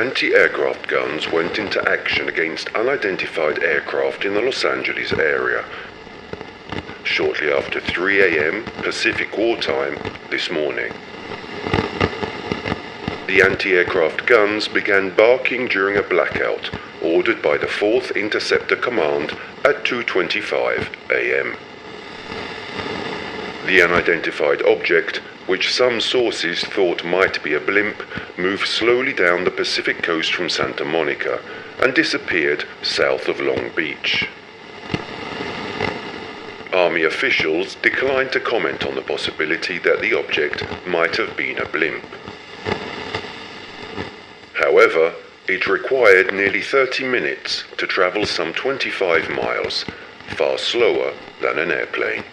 Anti-aircraft guns went into action against unidentified aircraft in the Los Angeles area shortly after 3 a.m. Pacific Wartime this morning. The anti-aircraft guns began barking during a blackout ordered by the 4th Interceptor Command at 2:25 a.m. The unidentified object, which some sources thought might be a blimp, moved slowly down the Pacific coast from Santa Monica and disappeared south of Long Beach. Army officials declined to comment on the possibility that the object might have been a blimp. However, it required nearly 30 minutes to travel some 25 miles, far slower than an airplane.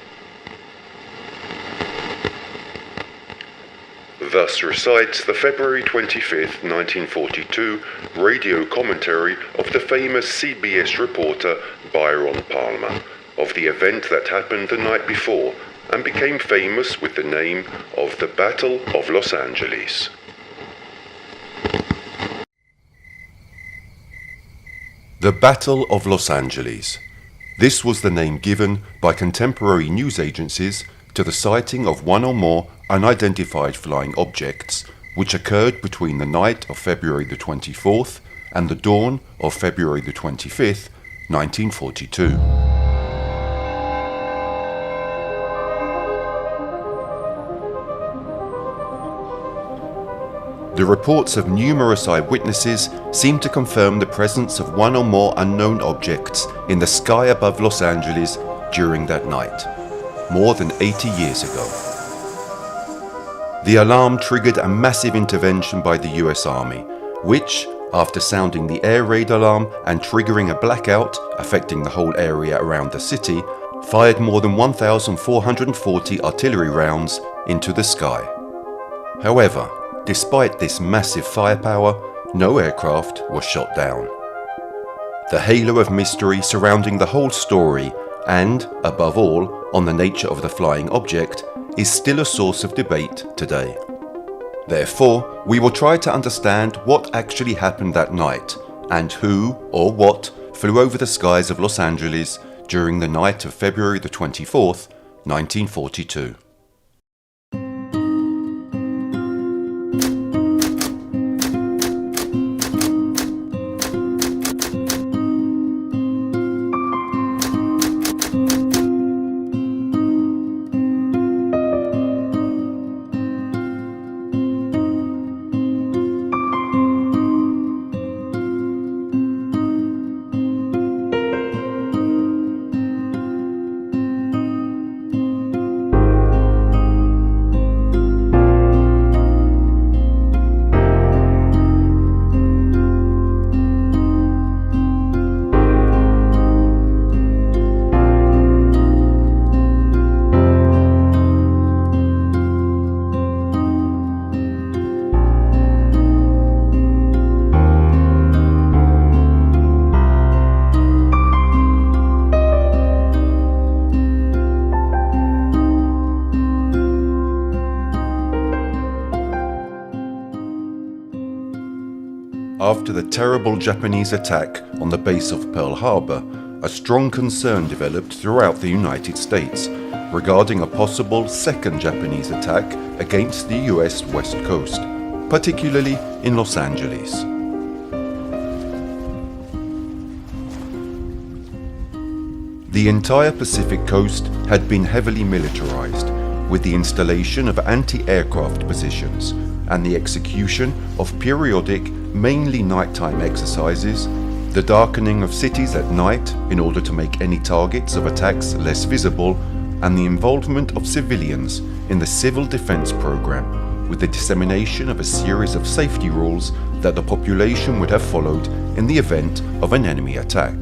Thus recites the February 25, 1942 radio commentary of the famous CBS reporter Byron Palmer of the event that happened the night before and became famous with the name of the Battle of Los Angeles. The Battle of Los Angeles. This was the name given by contemporary news agencies to the sighting of one or more unidentified flying objects which occurred between the night of February the 24th and the dawn of February the 25th, 1942. The reports of numerous eyewitnesses seem to confirm the presence of one or more unknown objects in the sky above Los Angeles during that night, more than 80 years ago. The alarm triggered a massive intervention by the US Army, which, after sounding the air raid alarm and triggering a blackout affecting the whole area around the city, fired more than 1,440 artillery rounds into the sky. However, despite this massive firepower, no aircraft was shot down. The halo of mystery surrounding the whole story and, above all, on the nature of the flying object is still a source of debate today. Therefore, we will try to understand what actually happened that night and who or what flew over the skies of Los Angeles during the night of February the 24th, 1942. After the terrible Japanese attack on the base of Pearl Harbor, a strong concern developed throughout the United States regarding a possible second Japanese attack against the US West Coast, particularly in Los Angeles. The entire Pacific coast had been heavily militarized, with the installation of anti-aircraft positions and the execution of periodic, mainly nighttime exercises, the darkening of cities at night in order to make any targets of attacks less visible, and the involvement of civilians in the civil defense program, with the dissemination of a series of safety rules that the population would have followed in the event of an enemy attack.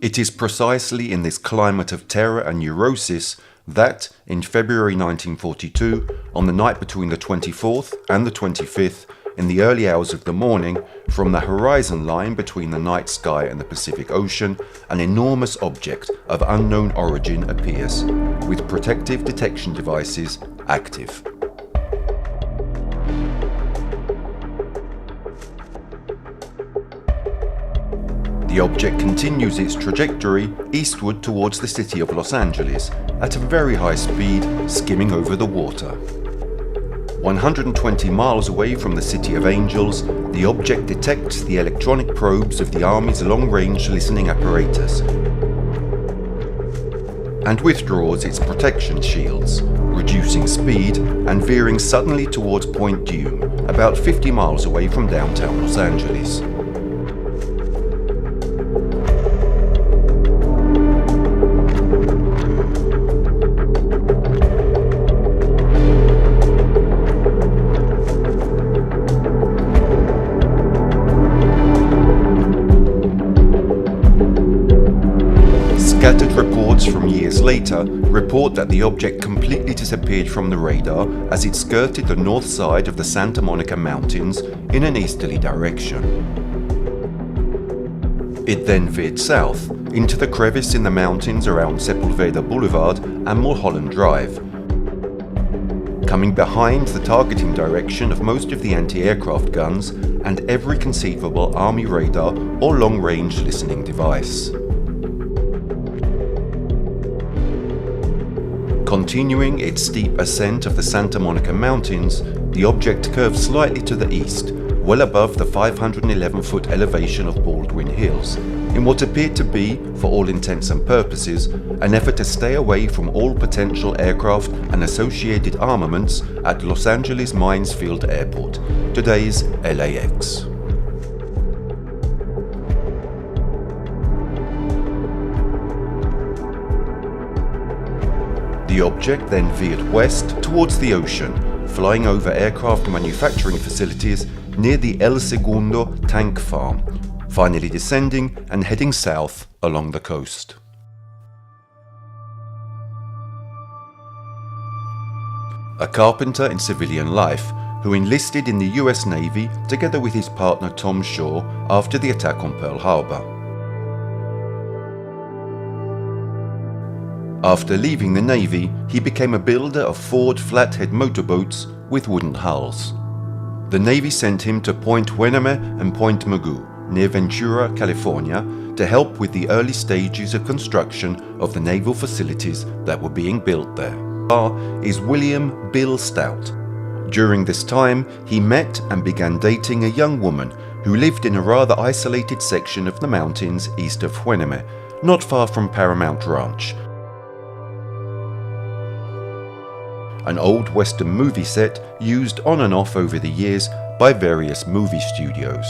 It is precisely in this climate of terror and neurosis that, in February 1942, on the night between the 24th and the 25th, in the early hours of the morning, from the horizon line between the night sky and the Pacific Ocean, an enormous object of unknown origin appears, with protective detection devices active. The object continues its trajectory eastward towards the city of Los Angeles at a very high speed, skimming over the water. 120 miles away from the City of Angels, the object detects the electronic probes of the Army's long-range listening apparatus and withdraws its protection shields, reducing speed and veering suddenly towards Point Dume, about 50 miles away from downtown Los Angeles. Scattered reports from years later report that the object completely disappeared from the radar as it skirted the north side of the Santa Monica Mountains in an easterly direction. It then veered south into the crevice in the mountains around Sepulveda Boulevard and Mulholland Drive, coming behind the targeting direction of most of the anti-aircraft guns and every conceivable Army radar or long-range listening device. Continuing its steep ascent of the Santa Monica Mountains, the object curved slightly to the east, well above the 511-foot elevation of Baldwin Hills, in what appeared to be, for all intents and purposes, an effort to stay away from all potential aircraft and associated armaments at Los Angeles Mines Field Airport, today's LAX. The object then veered west towards the ocean, flying over aircraft manufacturing facilities near the El Segundo tank farm, finally descending and heading south along the coast. A carpenter in civilian life who enlisted in the US Navy together with his partner Tom Shaw after the attack on Pearl Harbor. After leaving the Navy, he became a builder of Ford flathead motorboats with wooden hulls. The Navy sent him to Point Hueneme and Point Mugu, near Ventura, California, to help with the early stages of construction of the naval facilities that were being built there. Is William Bill Stout. During this time, he met and began dating a young woman who lived in a rather isolated section of the mountains east of Hueneme, not far from Paramount Ranch, an old Western movie set used on and off over the years by various movie studios.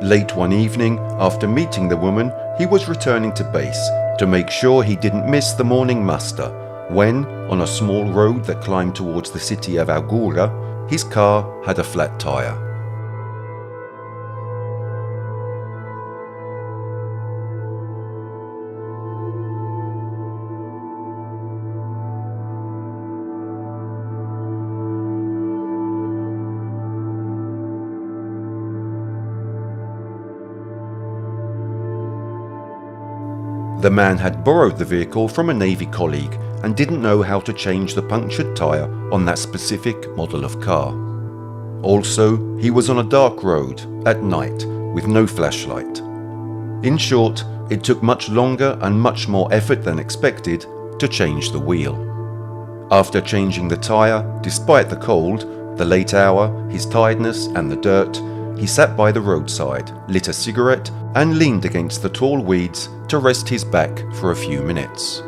Late one evening, after meeting the woman, he was returning to base to make sure he didn't miss the morning muster when, on a small road that climbed towards the city of Agoura, his car had a flat tire. The man had borrowed the vehicle from a Navy colleague and didn't know how to change the punctured tyre on that specific model of car. Also, he was on a dark road, at night, with no flashlight. In short, it took much longer and much more effort than expected to change the wheel. After changing the tyre, despite the cold, the late hour, his tiredness and the dirt, he sat by the roadside, lit a cigarette and leaned against the tall weeds to rest his back for a few minutes.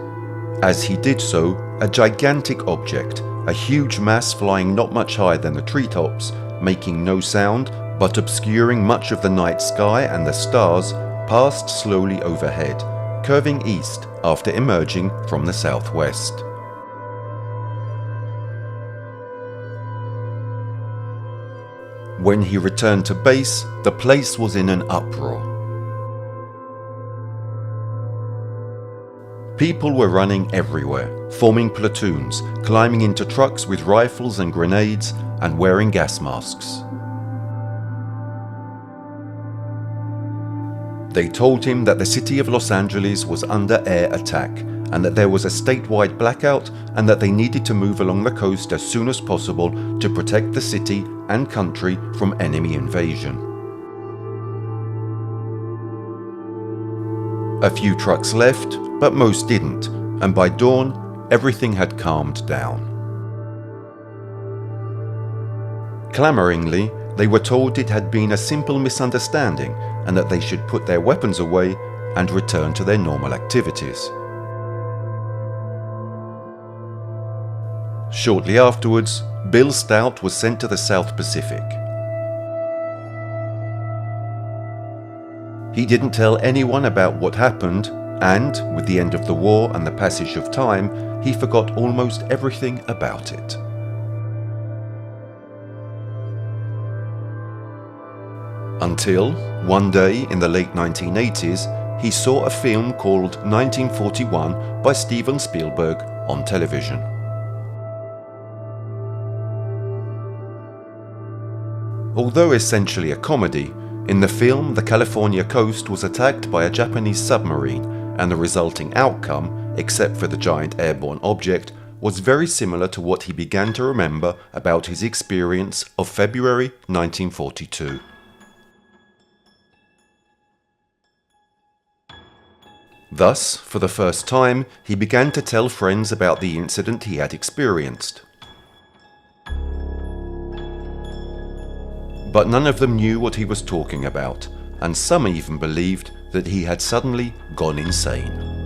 As he did so, a gigantic object, a huge mass flying not much higher than the treetops, making no sound but obscuring much of the night sky and the stars, passed slowly overhead, curving east after emerging from the southwest. When he returned to base, the place was in an uproar. People were running everywhere, forming platoons, climbing into trucks with rifles and grenades, and wearing gas masks. They told him that the city of Los Angeles was under air attack, and that there was a statewide blackout, and that they needed to move along the coast as soon as possible to protect the city and country from enemy invasion. A few trucks left, but most didn't, and by dawn, everything had calmed down. Clamoringly, they were told it had been a simple misunderstanding and that they should put their weapons away and return to their normal activities. Shortly afterwards, Bill Stout was sent to the South Pacific. He didn't tell anyone about what happened, and, with the end of the war and the passage of time, he forgot almost everything about it. Until, one day in the late 1980s, he saw a film called 1941 by Steven Spielberg on television. Although essentially a comedy, in the film the California coast was attacked by a Japanese submarine, and the resulting outcome, except for the giant airborne object, was very similar to what he began to remember about his experience of February 1942. Thus, for the first time, he began to tell friends about the incident he had experienced. But none of them knew what he was talking about, and some even believed that he had suddenly gone insane.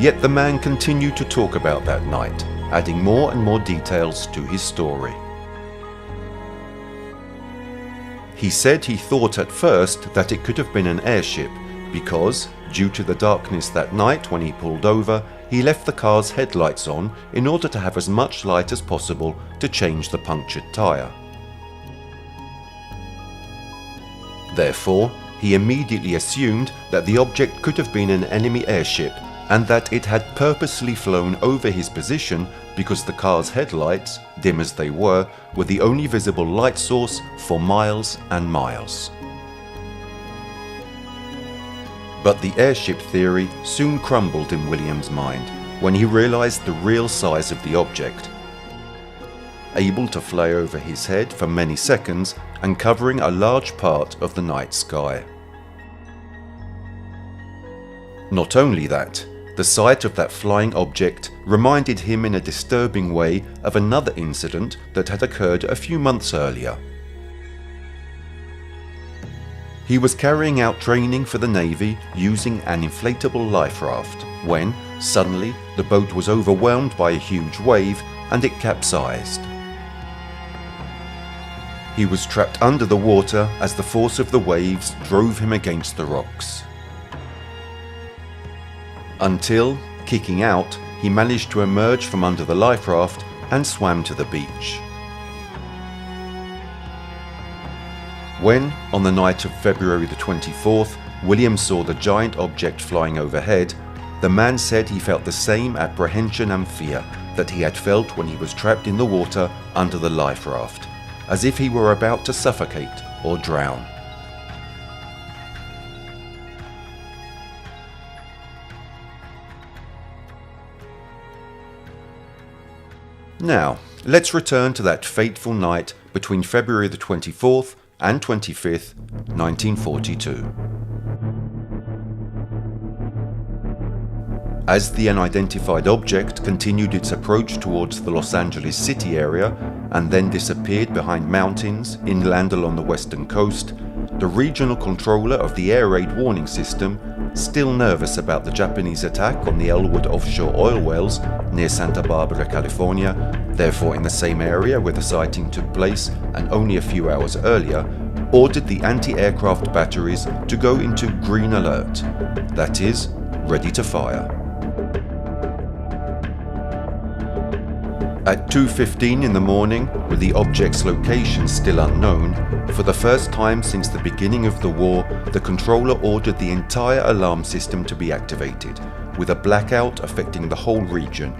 Yet the man continued to talk about that night, adding more and more details to his story. He said he thought at first that it could have been an airship because, due to the darkness that night when he pulled over, he left the car's headlights on in order to have as much light as possible to change the punctured tyre. Therefore, he immediately assumed that the object could have been an enemy airship and that it had purposely flown over his position because the car's headlights, dim as they were the only visible light source for miles and miles. But the airship theory soon crumbled in William's mind when he realized the real size of the object. Able to fly over his head for many seconds and covering a large part of the night sky. Not only that, the sight of that flying object reminded him in a disturbing way of another incident that had occurred a few months earlier. He was carrying out training for the Navy using an inflatable life raft when, suddenly, the boat was overwhelmed by a huge wave and it capsized. He was trapped under the water as the force of the waves drove him against the rocks. Until, kicking out, he managed to emerge from under the life raft and swam to the beach. When, on the night of February the 24th, William saw the giant object flying overhead, the man said he felt the same apprehension and fear that he had felt when he was trapped in the water under the life raft, as if he were about to suffocate or drown. Now, let's return to that fateful night between February the 24th and 25th, 1942. As the unidentified object continued its approach towards the Los Angeles city area and then disappeared behind mountains inland along the western coast, the regional controller of the air raid warning system, still nervous about the Japanese attack on the Elwood offshore oil wells near Santa Barbara, California, therefore in the same area where the sighting took place and only a few hours earlier, ordered the anti-aircraft batteries to go into green alert, that is, ready to fire. At 2:15 in the morning, with the object's location still unknown, for the first time since the beginning of the war, the controller ordered the entire alarm system to be activated, with a blackout affecting the whole region,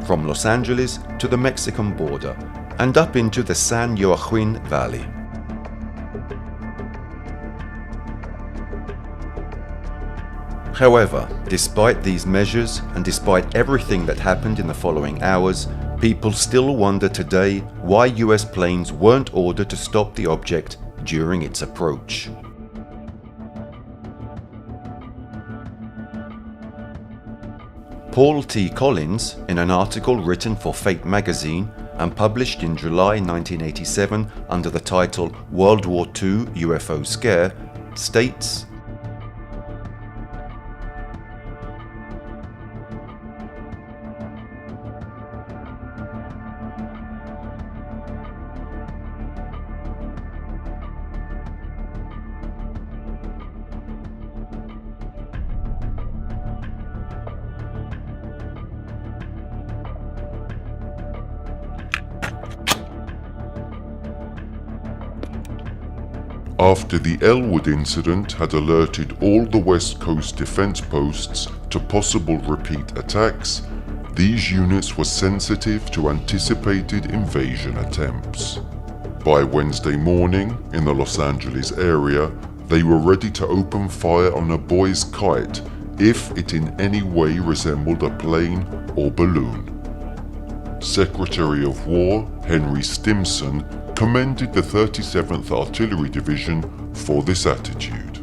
from Los Angeles to the Mexican border, and up into the San Joaquin Valley. However, despite these measures and despite everything that happened in the following hours, people still wonder today why US planes weren't ordered to stop the object during its approach. Paul T. Collins, in an article written for Fate magazine and published in July 1987 under the title World War II UFO Scare, states, after the Elwood incident had alerted all the West Coast defense posts to possible repeat attacks, these units were sensitive to anticipated invasion attempts. By Wednesday morning, in the Los Angeles area, they were ready to open fire on a boy's kite if it in any way resembled a plane or balloon. Secretary of War Henry Stimson commended the 37th Artillery Division for this attitude.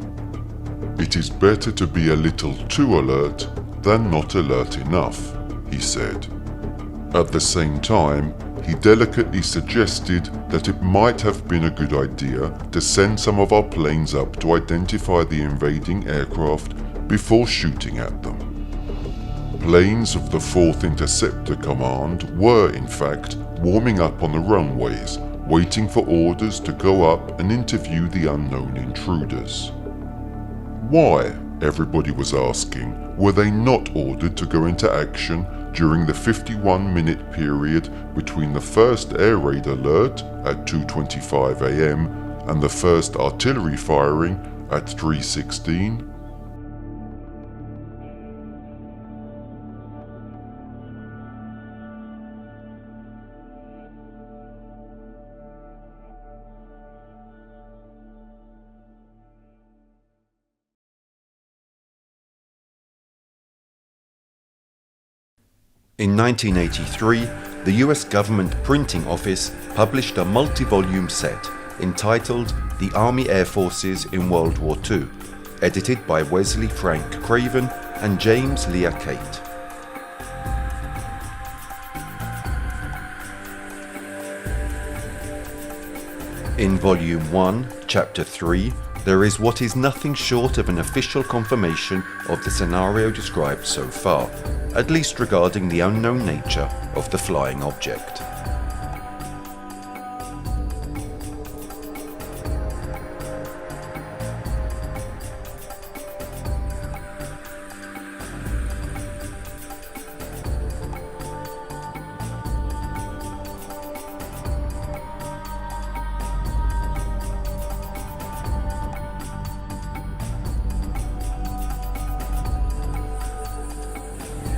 "It is better to be a little too alert than not alert enough," he said. At the same time, he delicately suggested that it might have been a good idea to send some of our planes up to identify the invading aircraft before shooting at them. Planes of the 4th Interceptor Command were, in fact, warming up on the runways, waiting for orders to go up and interview the unknown intruders. Why, everybody was asking, were they not ordered to go into action during the 51-minute period between the first air raid alert at 2:25 a.m. and the first artillery firing at 3:16? In 1983, the US Government Printing Office published a multi-volume set entitled The Army Air Forces in World War II, edited by Wesley Frank Craven and James Leah Cate. In Volume 1, Chapter 3, there is what is nothing short of an official confirmation of the scenario described so far, at least regarding the unknown nature of the flying object.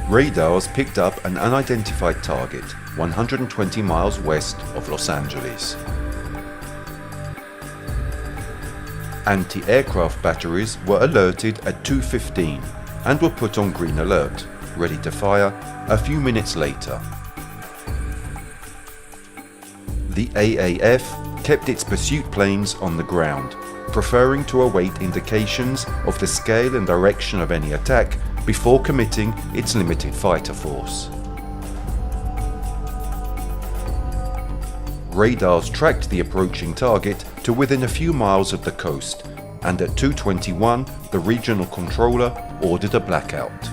Radars picked up an unidentified target 120 miles west of Los Angeles. Anti-aircraft batteries were alerted at 2:15 and were put on green alert, ready to fire a few minutes later. The AAF kept its pursuit planes on the ground, preferring to await indications of the scale and direction of any attack before committing its limited fighter force. Radars tracked the approaching target to within a few miles of the coast, and at 2:21 the regional controller ordered a blackout.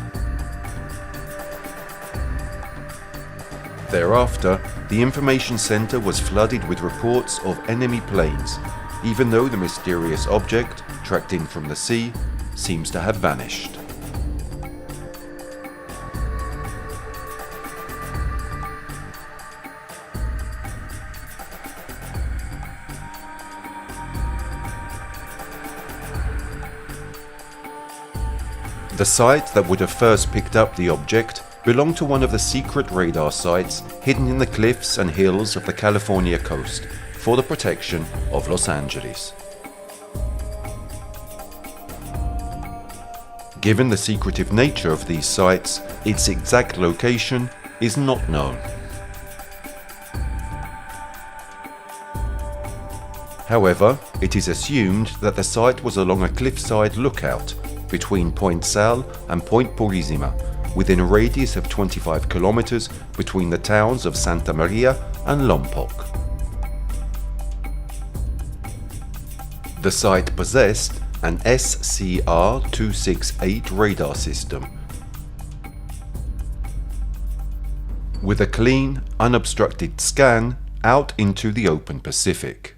Thereafter, the information center was flooded with reports of enemy planes, even though the mysterious object, tracked in from the sea, seems to have vanished. The site that would have first picked up the object belonged to one of the secret radar sites hidden in the cliffs and hills of the California coast for the protection of Los Angeles. Given the secretive nature of these sites, its exact location is not known. However, it is assumed that the site was along a cliffside lookout between Point Sal and Point Purisima, within a radius of 25 kilometers between the towns of Santa Maria and Lompoc. The site possessed an SCR-268 radar system, with a clean, unobstructed scan out into the open Pacific.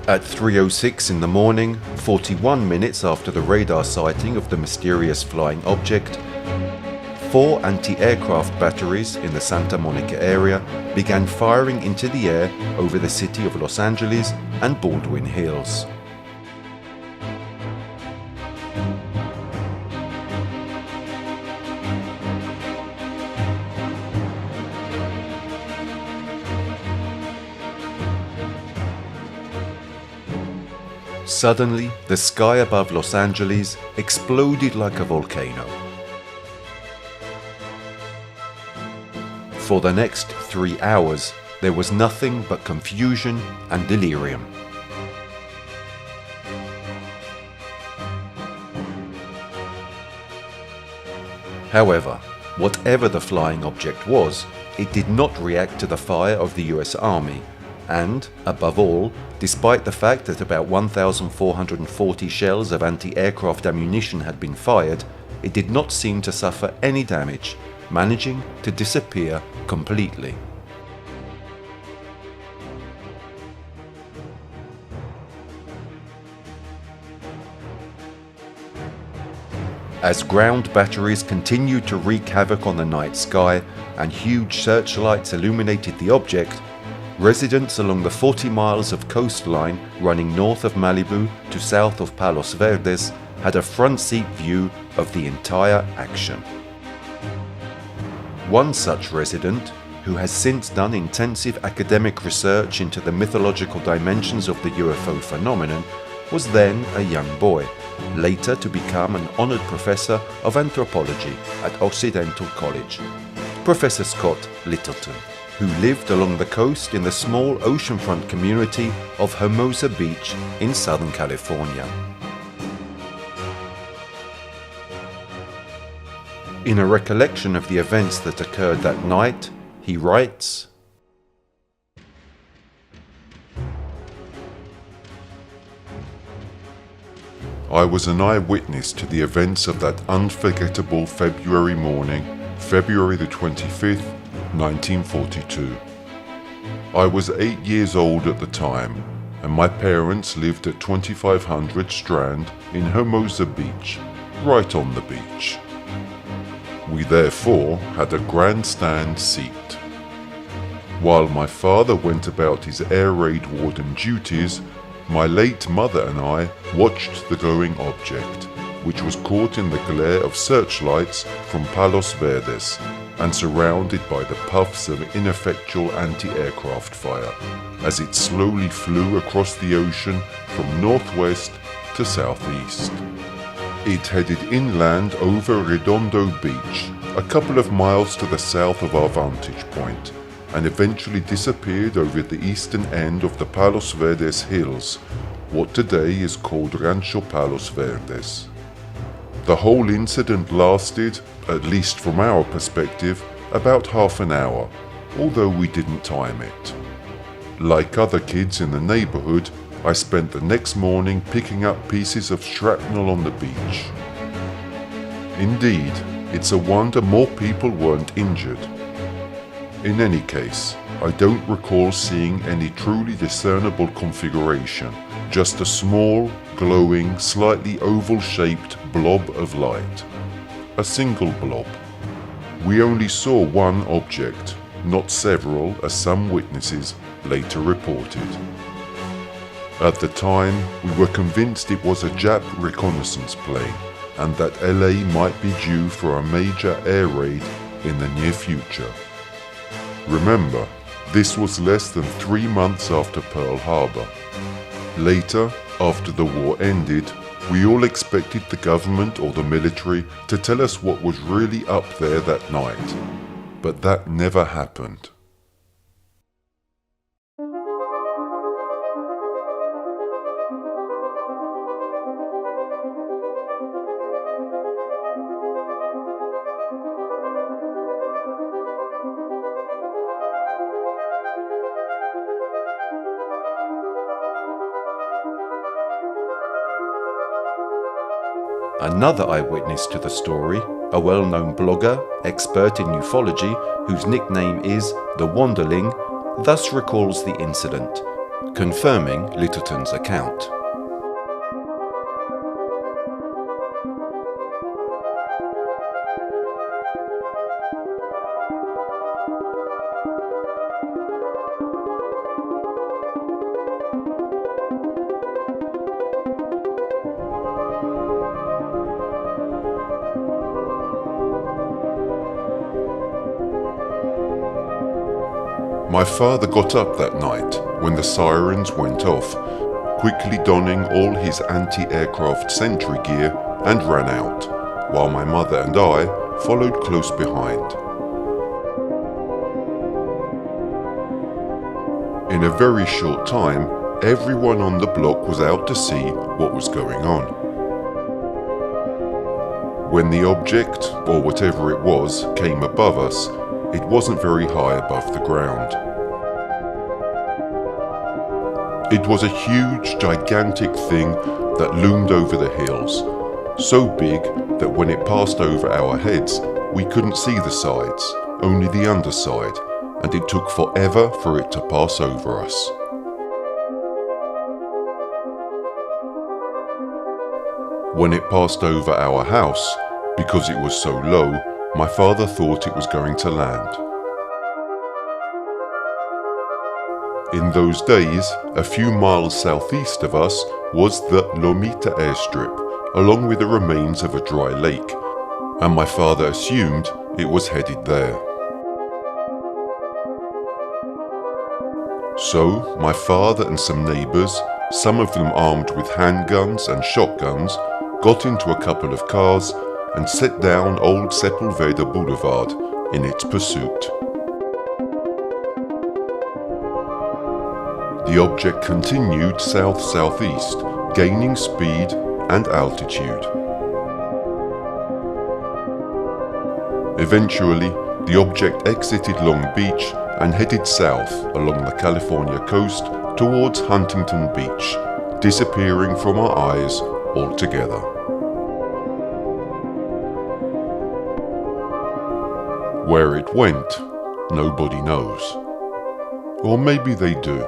At 3:06 in the morning, 41 minutes after the radar sighting of the mysterious flying object, 4 anti-aircraft batteries in the Santa Monica area began firing into the air over the city of Los Angeles and Baldwin Hills. Suddenly, the sky above Los Angeles exploded like a volcano. For the next 3 hours, there was nothing but confusion and delirium. However, whatever the flying object was, it did not react to the fire of the US Army, and, above all, despite the fact that about 1,440 shells of anti-aircraft ammunition had been fired, it did not seem to suffer any damage, managing to disappear completely. As ground batteries continued to wreak havoc on the night sky and huge searchlights illuminated the object, residents along the 40 miles of coastline running north of Malibu to south of Palos Verdes had a front seat view of the entire action. One such resident, who has since done intensive academic research into the mythological dimensions of the UFO phenomenon, was then a young boy, later to become an honored professor of anthropology at Occidental College, Professor Scott Littleton, who lived along the coast in the small oceanfront community of Hermosa Beach in Southern California. In a recollection of the events that occurred that night, he writes, I was an eyewitness to the events of that unforgettable February morning, February the 25th, 1942. I was 8 years old at the time, and my parents lived at 2500 Strand in Hermosa Beach, right on the beach. We therefore had a grandstand seat. While my father went about his air raid warden duties, my late mother and I watched the glowing object, which was caught in the glare of searchlights from Palos Verdes and surrounded by the puffs of ineffectual anti-aircraft fire as it slowly flew across the ocean from northwest to southeast. It headed inland over Redondo Beach, a couple of miles to the south of our vantage point, and eventually disappeared over the eastern end of the Palos Verdes hills, what today is called Rancho Palos Verdes. The whole incident lasted, at least from our perspective, about half an hour, although we didn't time it. Like other kids in the neighborhood, I spent the next morning picking up pieces of shrapnel on the beach. Indeed, it's a wonder more people weren't injured. In any case, I don't recall seeing any truly discernible configuration, just a small, glowing, slightly oval-shaped blob of light. A single blob. We only saw one object, not several, as some witnesses later reported. At the time, we were convinced it was a Jap reconnaissance plane and that LA might be due for a major air raid in the near future. Remember, this was less than 3 months after Pearl Harbor. Later, after the war ended, we all expected the government or the military to tell us what was really up there that night, but that never happened. Another eyewitness to the story, a well-known blogger, expert in ufology, whose nickname is The Wanderling, thus recalls the incident, confirming Littleton's account. My father got up that night when the sirens went off, quickly donning all his anti-aircraft sentry gear and ran out, while my mother and I followed close behind. In a very short time, everyone on the block was out to see what was going on. When the object, or whatever it was, came above us, it wasn't very high above the ground. It was a huge, gigantic thing that loomed over the hills, so big that when it passed over our heads, we couldn't see the sides, only the underside, and it took forever for it to pass over us. When it passed over our house, because it was so low, my father thought it was going to land. In those days, a few miles southeast of us was the Lomita airstrip, along with the remains of a dry lake, and my father assumed it was headed there. So, my father and some neighbours, some of them armed with handguns and shotguns, got into a couple of cars and set down old Sepulveda Boulevard in its pursuit. The object continued south-southeast, gaining speed and altitude. Eventually, the object exited Long Beach and headed south along the California coast towards Huntington Beach, disappearing from our eyes altogether. Where it went, nobody knows. Or maybe they do.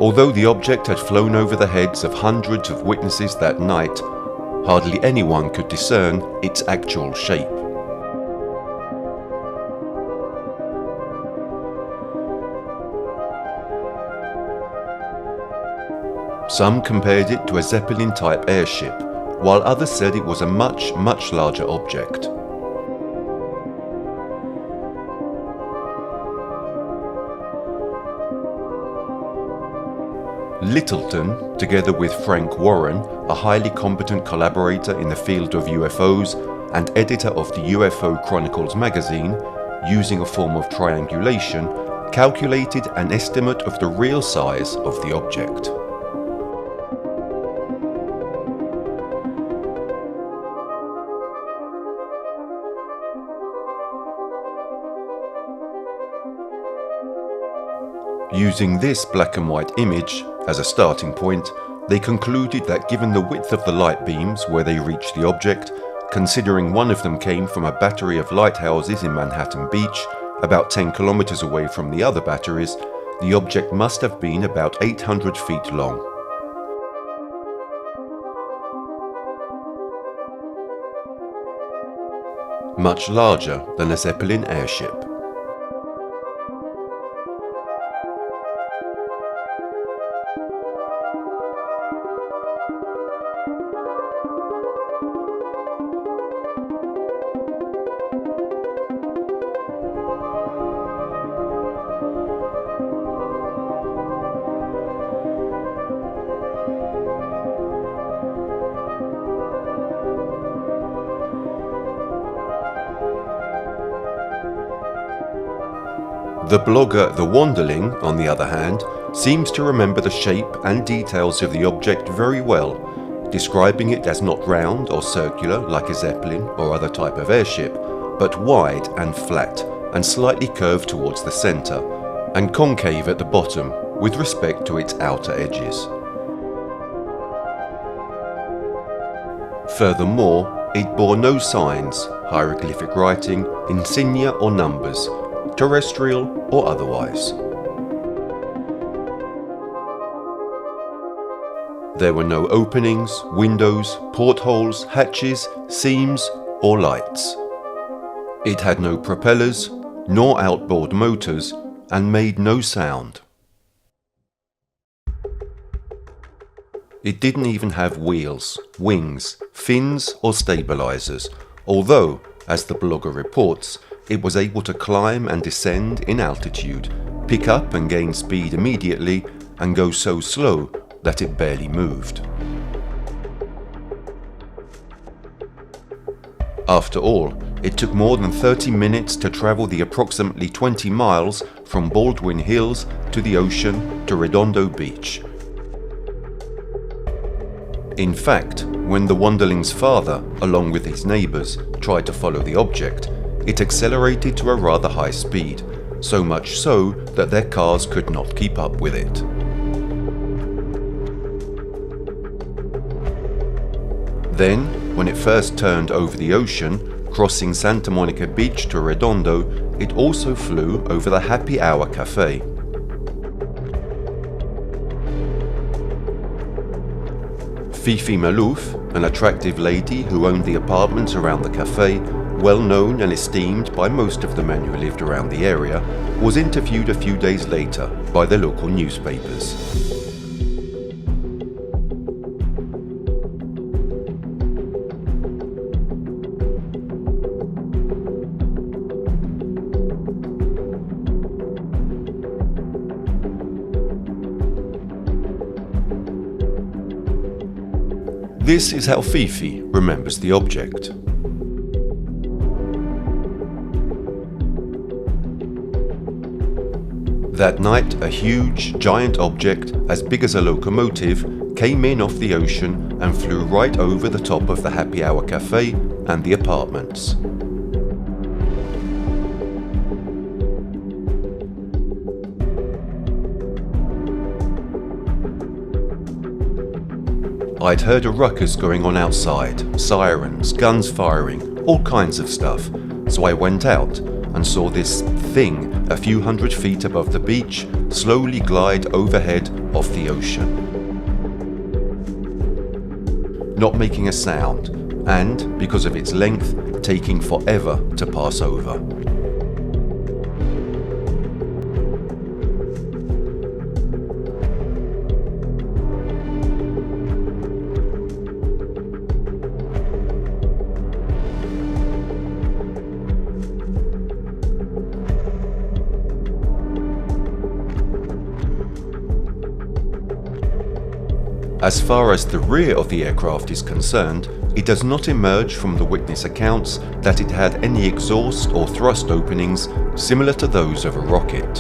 Although the object had flown over the heads of hundreds of witnesses that night, hardly anyone could discern its actual shape. Some compared it to a Zeppelin-type airship, while others said it was a much, much larger object. Littleton, together with Frank Warren, a highly competent collaborator in the field of UFOs and editor of the UFO Chronicles magazine, using a form of triangulation, calculated an estimate of the real size of the object. Using this black and white image as a starting point, they concluded that given the width of the light beams where they reached the object, considering one of them came from a battery of lighthouses in Manhattan Beach, about 10 kilometers away from the other batteries, the object must have been about 800 feet long. Much larger than a Zeppelin airship. The blogger The Wanderling, on the other hand, seems to remember the shape and details of the object very well, describing it as not round or circular like a Zeppelin or other type of airship, but wide and flat and slightly curved towards the centre, and concave at the bottom with respect to its outer edges. Furthermore, it bore no signs, hieroglyphic writing, insignia or numbers, terrestrial or otherwise. There were no openings, windows, portholes, hatches, seams or lights. It had no propellers, nor outboard motors, and made no sound. It didn't even have wheels, wings, fins or stabilizers, although, as the blogger reports, it was able to climb and descend in altitude, pick up and gain speed immediately, and go so slow that it barely moved. After all, it took more than 30 minutes to travel the approximately 20 miles from Baldwin Hills to the ocean to Redondo Beach. In fact, when the Wanderling's father, along with his neighbours, tried to follow the object, it accelerated to a rather high speed, so much so that their cars could not keep up with it. Then, when it first turned over the ocean, crossing Santa Monica Beach to Redondo, it also flew over the Happy Hour Cafe. Fifi Malouf, an attractive lady who owned the apartments around the cafe, well known and esteemed by most of the men who lived around the area, was interviewed a few days later by the local newspapers. This is how Fifi remembers the object. That night, a huge, giant object, as big as a locomotive, came in off the ocean and flew right over the top of the Happy Hour Cafe and the apartments. I'd heard a ruckus going on outside, sirens, guns firing, all kinds of stuff, so I went out and saw this thing a few hundred feet above the beach slowly glide overhead off the ocean. not making a sound, and, because of its length, taking forever to pass over. As far as the rear of the aircraft is concerned, it does not emerge from the witness accounts that it had any exhaust or thrust openings similar to those of a rocket.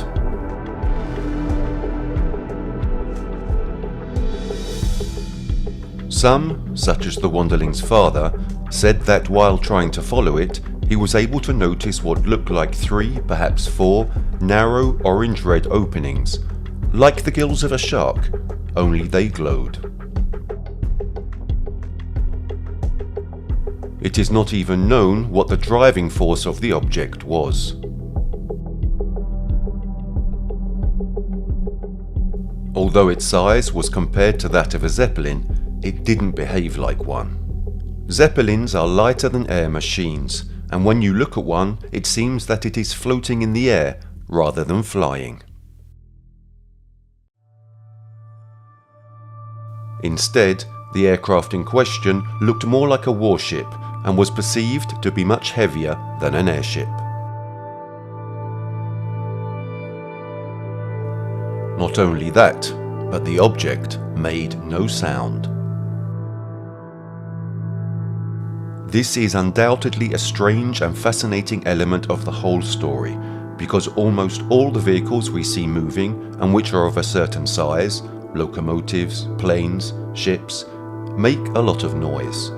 Some, such as the Wanderling's father, said that while trying to follow it, he was able to notice what looked like 3, perhaps 4, narrow orange-red openings, like the gills of a shark, only they glowed. It is not even known what the driving force of the object was. Although its size was compared to that of a Zeppelin, it didn't behave like one. Zeppelins are lighter than air machines, and when you look at one, it seems that it is floating in the air rather than flying. Instead, the aircraft in question looked more like a warship and was perceived to be much heavier than an airship. Not only that, but the object made no sound. This is undoubtedly a strange and fascinating element of the whole story, because almost all the vehicles we see moving, and which are of a certain size, locomotives, planes, ships, make a lot of noise.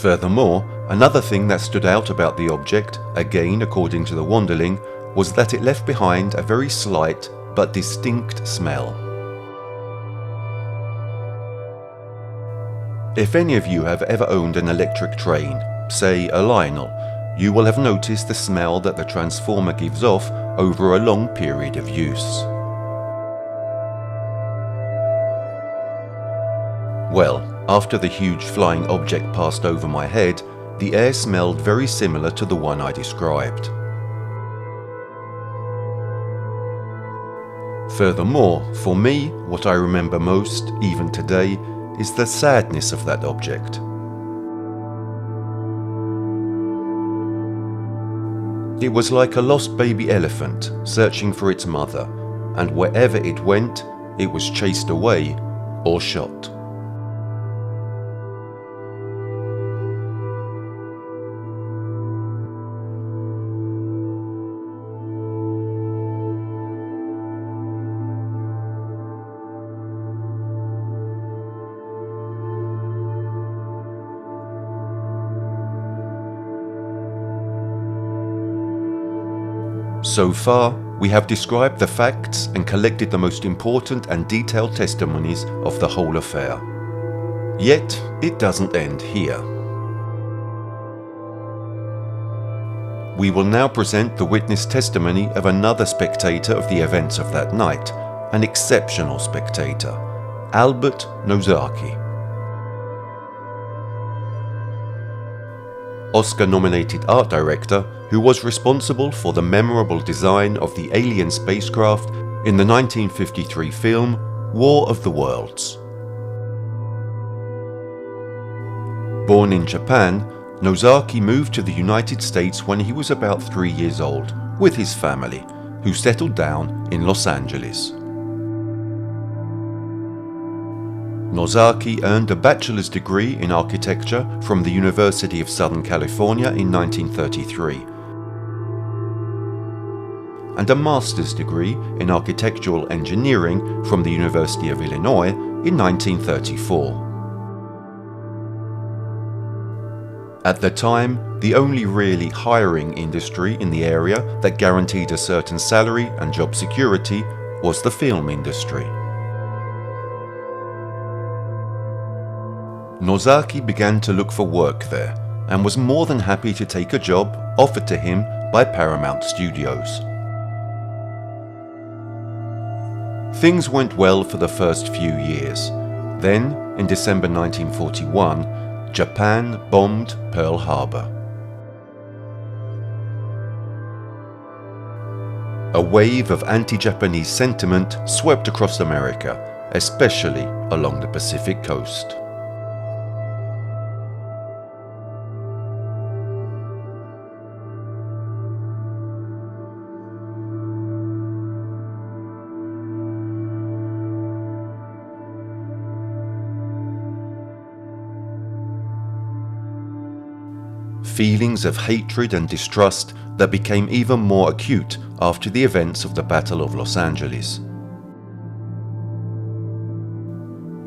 Furthermore, another thing that stood out about the object, again according to the Wanderling, was that it left behind a very slight but distinct smell. If any of you have ever owned an electric train, say a Lionel, you will have noticed the smell that the transformer gives off over a long period of use. Well, after the huge flying object passed over my head, the air smelled very similar to the one I described. Furthermore, for me, what I remember most, even today, is the sadness of that object. It was like a lost baby elephant searching for its mother, and wherever it went, it was chased away or shot. So far, we have described the facts and collected the most important and detailed testimonies of the whole affair. Yet, it doesn't end here. We will now present the witness testimony of another spectator of the events of that night, an exceptional spectator, Albert Nosaki. Oscar-nominated art director who was responsible for the memorable design of the alien spacecraft in the 1953 film War of the Worlds. Born in Japan, Nosaki moved to the United States when he was about 3 years old with his family, who settled down in Los Angeles. Nosaki earned a bachelor's degree in architecture from the University of Southern California in 1933 and a master's degree in architectural engineering from the University of Illinois in 1934. At the time, the only really hiring industry in the area that guaranteed a certain salary and job security was the film industry. Nosaki began to look for work there and was more than happy to take a job offered to him by Paramount Studios. Things went well for the first few years. Then, in December 1941, Japan bombed Pearl Harbor. A wave of anti-Japanese sentiment swept across America, especially along the Pacific coast. Feelings of hatred and distrust that became even more acute after the events of the Battle of Los Angeles.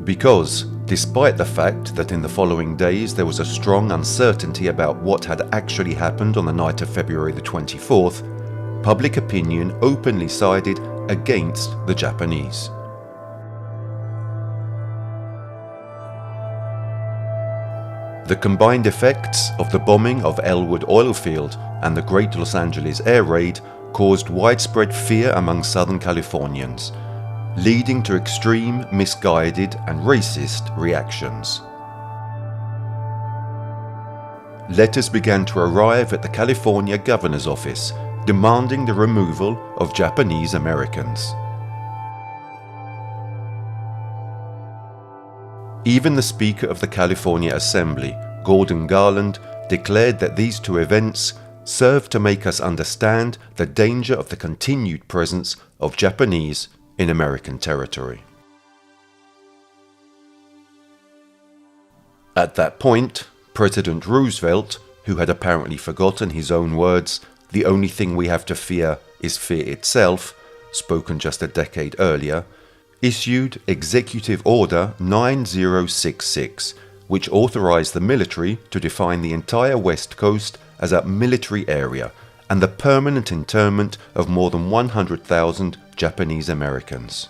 Because, despite the fact that in the following days there was a strong uncertainty about what had actually happened on the night of February the 24th, public opinion openly sided against the Japanese. The combined effects of the bombing of Elwood oil field and the Great Los Angeles air raid caused widespread fear among Southern Californians, leading to extreme, misguided and racist reactions. Letters began to arrive at the California governor's office demanding the removal of Japanese Americans. Even the Speaker of the California Assembly, Gordon Garland, declared that these two events served to make us understand the danger of the continued presence of Japanese in American territory. At that point, President Roosevelt, who had apparently forgotten his own words, "The only thing we have to fear is fear itself," spoken just a decade earlier, issued Executive Order 9066, which authorized the military to define the entire West Coast as a military area and the permanent internment of more than 100,000 Japanese Americans.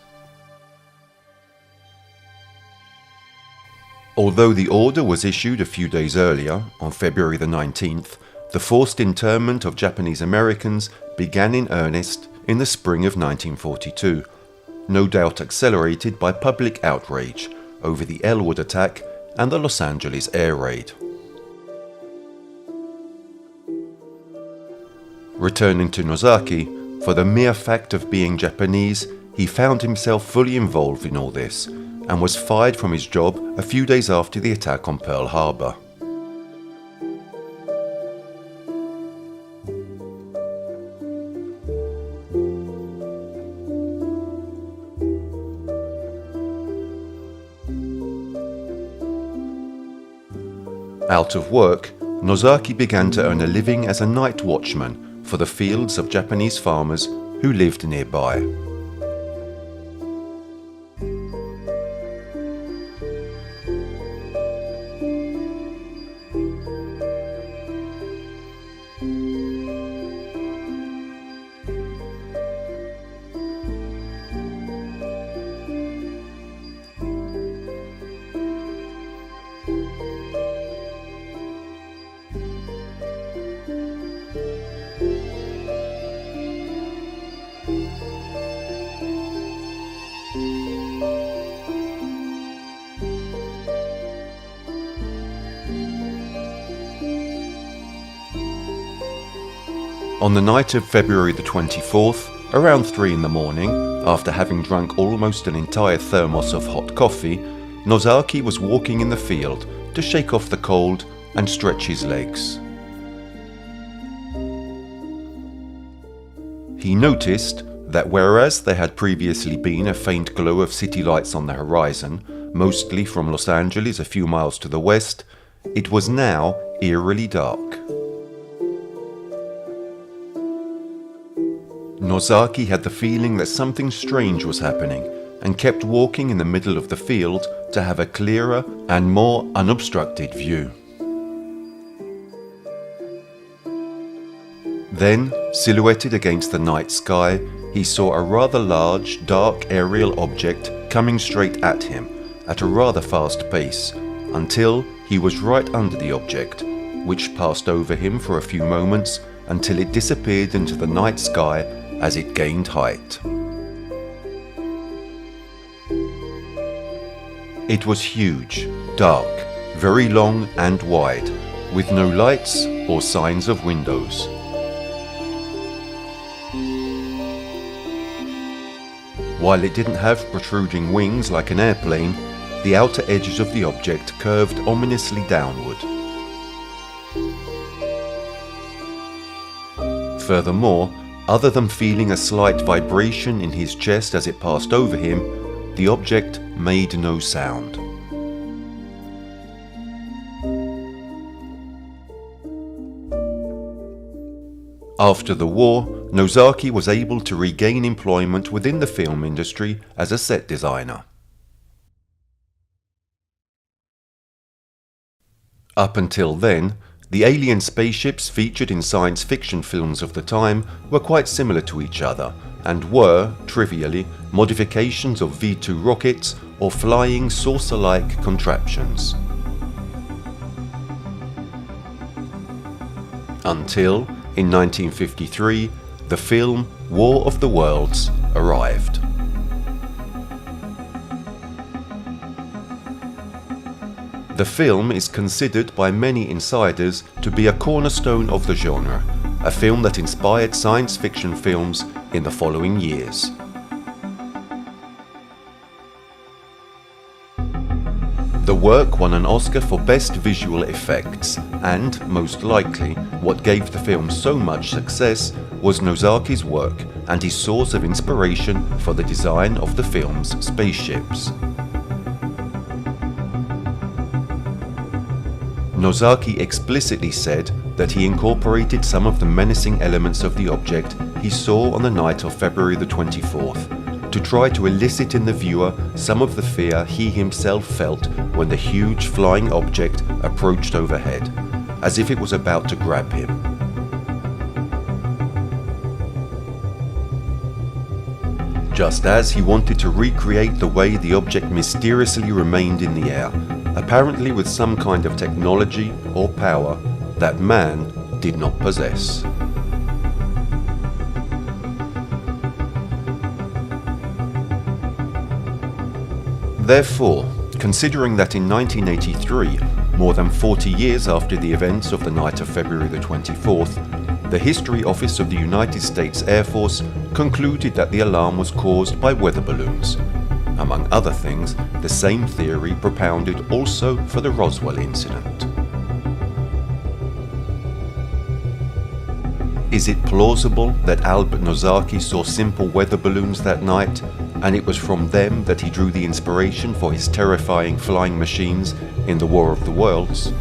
Although the order was issued a few days earlier, on February the 19th, the forced internment of Japanese Americans began in earnest in the spring of 1942, no doubt accelerated by public outrage over the Elwood attack and the Los Angeles air raid. Returning to Nozaki, for the mere fact of being Japanese, he found himself fully involved in all this and was fired from his job a few days after the attack on Pearl Harbor. Out of work, Nozaki began to earn a living as a night watchman for the fields of Japanese farmers who lived nearby. On the night of February the 24th, around 3 in the morning, after having drunk almost an entire thermos of hot coffee, Nozaki was walking in the field to shake off the cold and stretch his legs. He noticed that whereas there had previously been a faint glow of city lights on the horizon, mostly from Los Angeles a few miles to the west, it was now eerily dark. Nozaki had the feeling that something strange was happening and kept walking in the middle of the field to have a clearer and more unobstructed view. Then, silhouetted against the night sky, he saw a rather large, dark aerial object coming straight at him at a rather fast pace, until he was right under the object, which passed over him for a few moments until it disappeared into the night sky as it gained height. It was huge, dark, very long and wide, with no lights or signs of windows. While it didn't have protruding wings like an airplane, the outer edges of the object curved ominously downward. Furthermore, other than feeling a slight vibration in his chest as it passed over him, the object made no sound. After the war, Nozaki was able to regain employment within the film industry as a set designer. Up until then, the alien spaceships featured in science fiction films of the time were quite similar to each other and were, trivially, modifications of V-2 rockets or flying saucer-like contraptions. Until, in 1953, the film War of the Worlds arrived. The film is considered by many insiders to be a cornerstone of the genre, a film that inspired science fiction films in the following years. The work won an Oscar for Best Visual Effects, and, most likely, what gave the film so much success was Nozaki's work and his source of inspiration for the design of the film's spaceships. Nozaki explicitly said that he incorporated some of the menacing elements of the object he saw on the night of February the 24th to try to elicit in the viewer some of the fear he himself felt when the huge flying object approached overhead, as if it was about to grab him. Just as he wanted to recreate the way the object mysteriously remained in the air, apparently with some kind of technology or power that man did not possess. Therefore, considering that in 1983, more than 40 years after the events of the night of February the 24th, the History Office of the United States Air Force concluded that the alarm was caused by weather balloons. Among other things, the same theory propounded also for the Roswell incident. Is it plausible that Albert Nozaki saw simple weather balloons that night, and it was from them that he drew the inspiration for his terrifying flying machines in the War of the Worlds?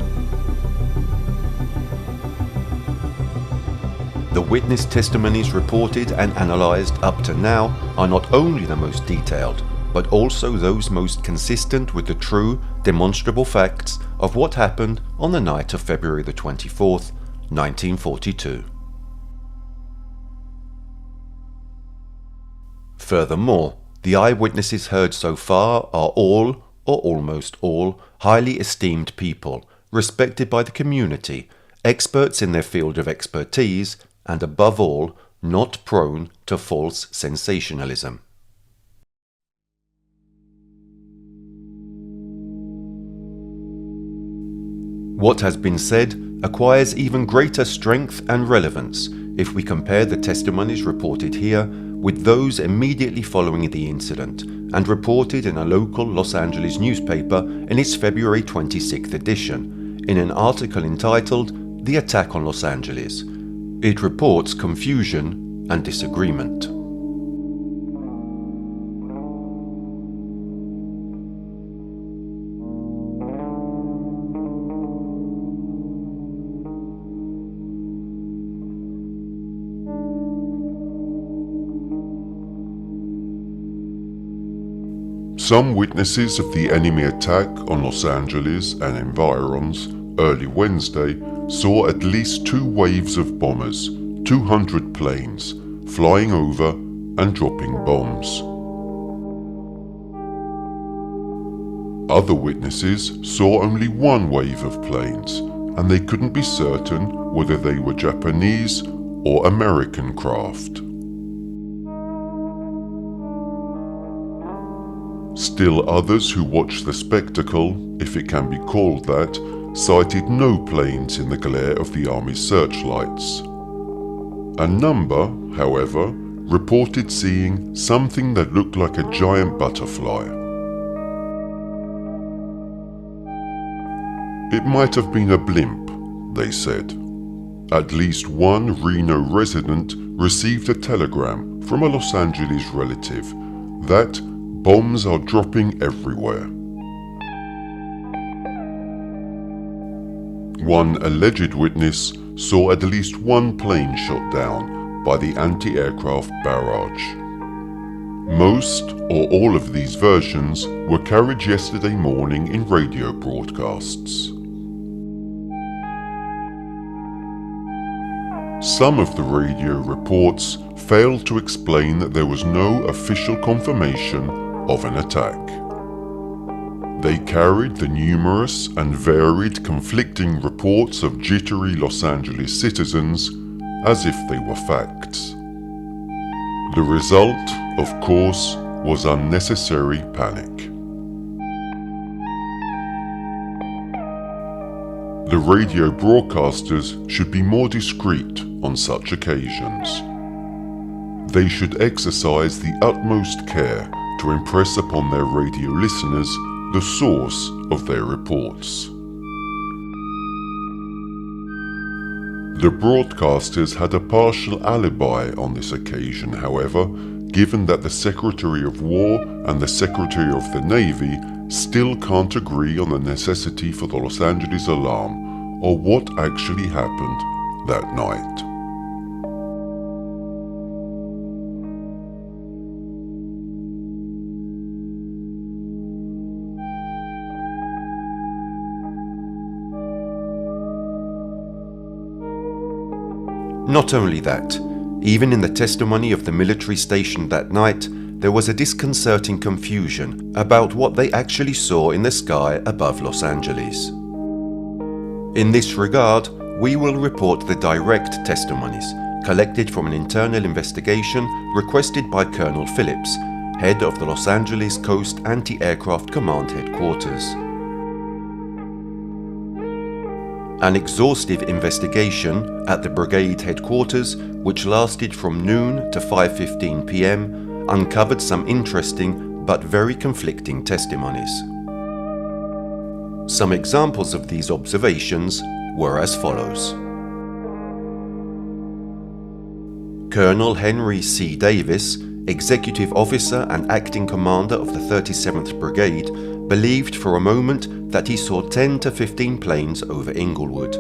The witness testimonies reported and analysed up to now are not only the most detailed, but also those most consistent with the true, demonstrable facts of what happened on the night of February the 24th, 1942. Furthermore, the eyewitnesses heard so far are all, or almost all, highly esteemed people, respected by the community, experts in their field of expertise, and above all, not prone to false sensationalism. What has been said acquires even greater strength and relevance if we compare the testimonies reported here with those immediately following the incident and reported in a local Los Angeles newspaper in its February 26th edition, in an article entitled "The Attack on Los Angeles." It reports confusion and disagreement. Some witnesses of the enemy attack on Los Angeles and environs early Wednesday saw at least 2 waves of bombers, 200 planes, flying over and dropping bombs. Other witnesses saw only 1 wave of planes, and they couldn't be certain whether they were Japanese or American craft. Still others who watched the spectacle, if it can be called that, sighted no planes in the glare of the Army's searchlights. A number, however, reported seeing something that looked like a giant butterfly. It might have been a blimp, they said. At least one Reno resident received a telegram from a Los Angeles relative that bombs are dropping everywhere. One alleged witness saw at least one plane shot down by the anti-aircraft barrage. Most or all of these versions were carried yesterday morning in radio broadcasts. Some of the radio reports failed to explain that there was no official confirmation of an attack. They carried the numerous and varied conflicting reports of jittery Los Angeles citizens as if they were facts. The result, of course, was unnecessary panic. The radio broadcasters should be more discreet on such occasions. They should exercise the utmost care to impress upon their radio listeners the source of their reports. The broadcasters had a partial alibi on this occasion, however, given that the Secretary of War and the Secretary of the Navy still can't agree on the necessity for the Los Angeles alarm or what actually happened that night. Not only that, even in the testimony of the military station that night, there was a disconcerting confusion about what they actually saw in the sky above Los Angeles. In this regard, we will report the direct testimonies collected from an internal investigation requested by Colonel Phillips, head of the Los Angeles Coast Anti-Aircraft Command Headquarters. An exhaustive investigation at the brigade headquarters, which lasted from noon to 5:15 p.m, uncovered some interesting but very conflicting testimonies. Some examples of these observations were as follows. Colonel Henry C. Davis, executive officer and acting commander of the 37th Brigade, believed for a moment that he saw 10 to 15 planes over Inglewood,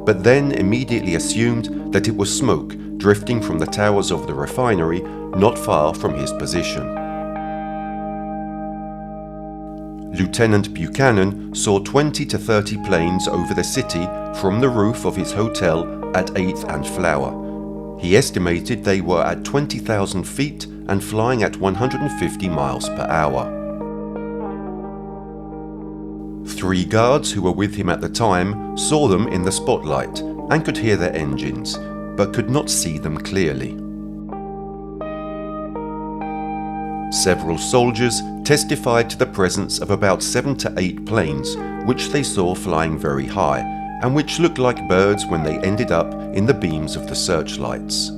but then immediately assumed that it was smoke drifting from the towers of the refinery not far from his position. Lieutenant Buchanan saw 20 to 30 planes over the city from the roof of his hotel at 8th and Flower. He estimated they were at 20,000 feet and flying at 150 miles per hour. 3 guards who were with him at the time saw them in the spotlight and could hear their engines, but could not see them clearly. Several soldiers testified to the presence of about 7 to 8 planes, which they saw flying very high, and which looked like birds when they ended up in the beams of the searchlights.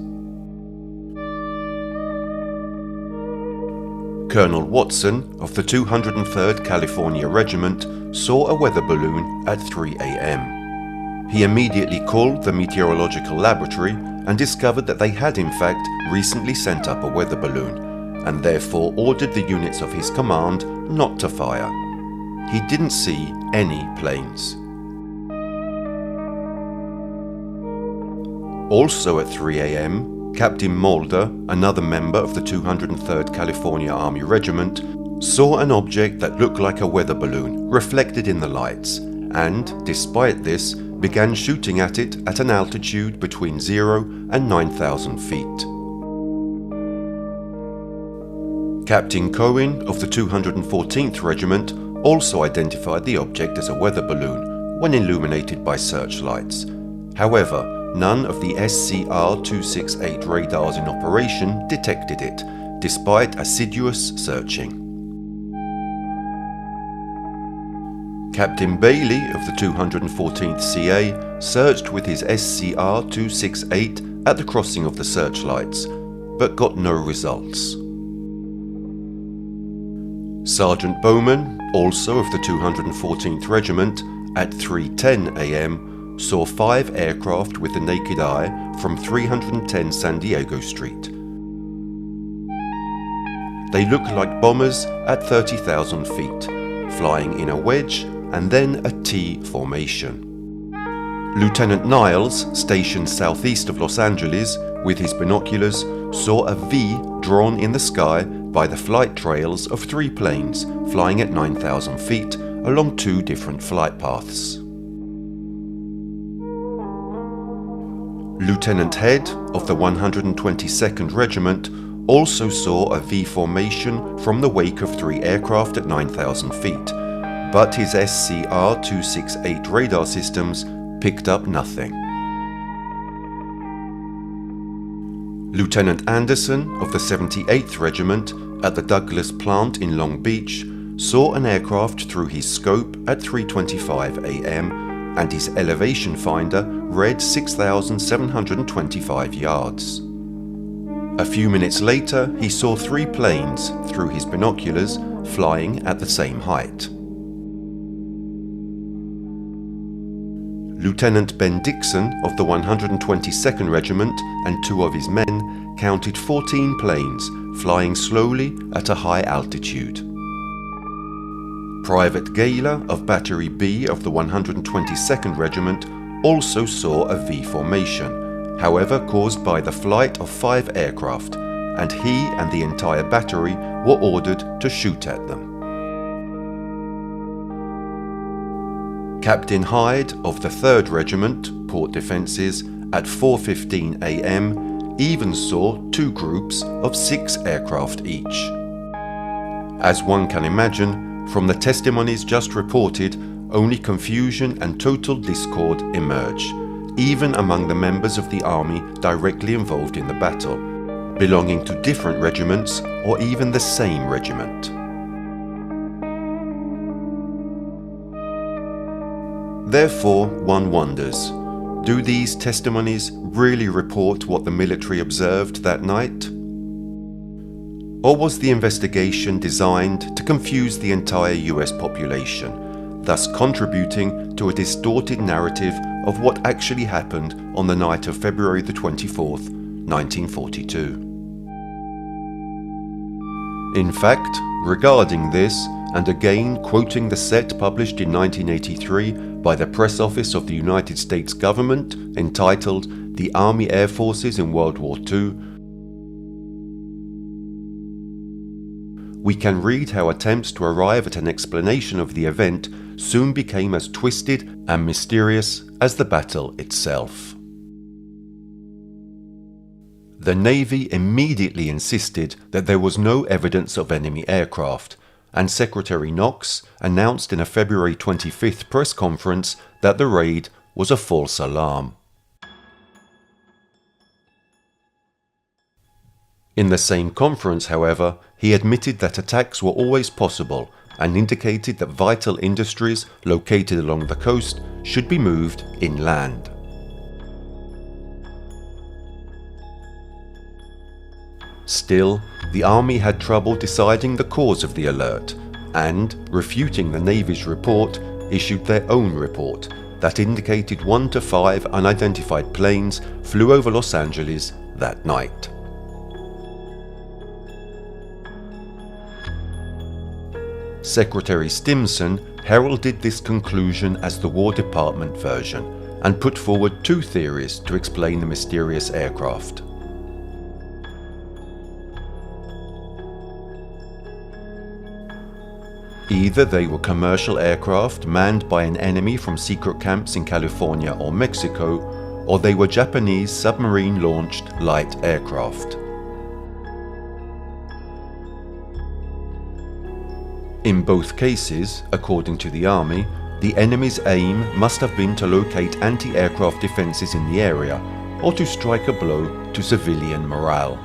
Colonel Watson of the 203rd California Regiment saw a weather balloon at 3 a.m. He immediately called the meteorological laboratory and discovered that they had in fact recently sent up a weather balloon, and therefore ordered the units of his command not to fire. He didn't see any planes. Also at 3 a.m, Captain Mulder, another member of the 203rd California Army Regiment, saw an object that looked like a weather balloon reflected in the lights, and, despite this, began shooting at it at an altitude between 0 and 9,000 feet. Captain Cohen of the 214th Regiment also identified the object as a weather balloon when illuminated by searchlights. However, none of the SCR-268 radars in operation detected it, despite assiduous searching. Captain Bailey of the 214th CA searched with his SCR-268 at the crossing of the searchlights, but got no results. Sergeant Bowman, also of the 214th Regiment, at 3:10 am saw 5 aircraft with the naked eye from 310 San Diego Street. They look like bombers at 30,000 feet, flying in a wedge and then a T formation. Lieutenant Niles, stationed southeast of Los Angeles, with his binoculars, saw a V drawn in the sky by the flight trails of 3 planes flying at 9,000 feet along 2 different flight paths. Lieutenant Head of the 122nd Regiment also saw a V formation from the wake of 3 aircraft at 9,000 feet, but his SCR-268 radar systems picked up nothing. Lieutenant Anderson of the 78th Regiment at the Douglas plant in Long Beach saw an aircraft through his scope at 3:25 am, and his elevation finder read 6,725 yards. A few minutes later, he saw 3 planes through his binoculars flying at the same height. Lieutenant Ben Dixon of the 122nd Regiment and 2 of his men counted 14 planes flying slowly at a high altitude. Private Gayler of Battery B of the 122nd Regiment also saw a V formation, however caused by the flight of 5 aircraft, and he and the entire battery were ordered to shoot at them. Captain Hyde of the 3rd Regiment, Port Defences, at 4:15 am even saw 2 groups of 6 aircraft each. As one can imagine, from the testimonies just reported, only confusion and total discord emerge, even among the members of the army directly involved in the battle, belonging to different regiments or even the same regiment. Therefore, one wonders, do these testimonies really report what the military observed that night? Or was the investigation designed to confuse the entire US population, thus contributing to a distorted narrative of what actually happened on the night of February the 24th, 1942? In fact, regarding this, and again quoting the set published in 1983 by the press office of the United States government entitled "The Army Air Forces in World War II", we can read how attempts to arrive at an explanation of the event soon became as twisted and mysterious as the battle itself. The Navy immediately insisted that there was no evidence of enemy aircraft, and Secretary Knox announced in a February 25th press conference that the raid was a false alarm. In the same conference, however, he admitted that attacks were always possible and indicated that vital industries located along the coast should be moved inland. Still, the Army had trouble deciding the cause of the alert and, refuting the Navy's report, issued their own report that indicated 1 to 5 unidentified planes flew over Los Angeles that night. Secretary Stimson heralded this conclusion as the War Department version and put forward 2 theories to explain the mysterious aircraft. Either they were commercial aircraft manned by an enemy from secret camps in California or Mexico, or they were Japanese submarine-launched light aircraft. In both cases, according to the Army, the enemy's aim must have been to locate anti-aircraft defenses in the area, or to strike a blow to civilian morale.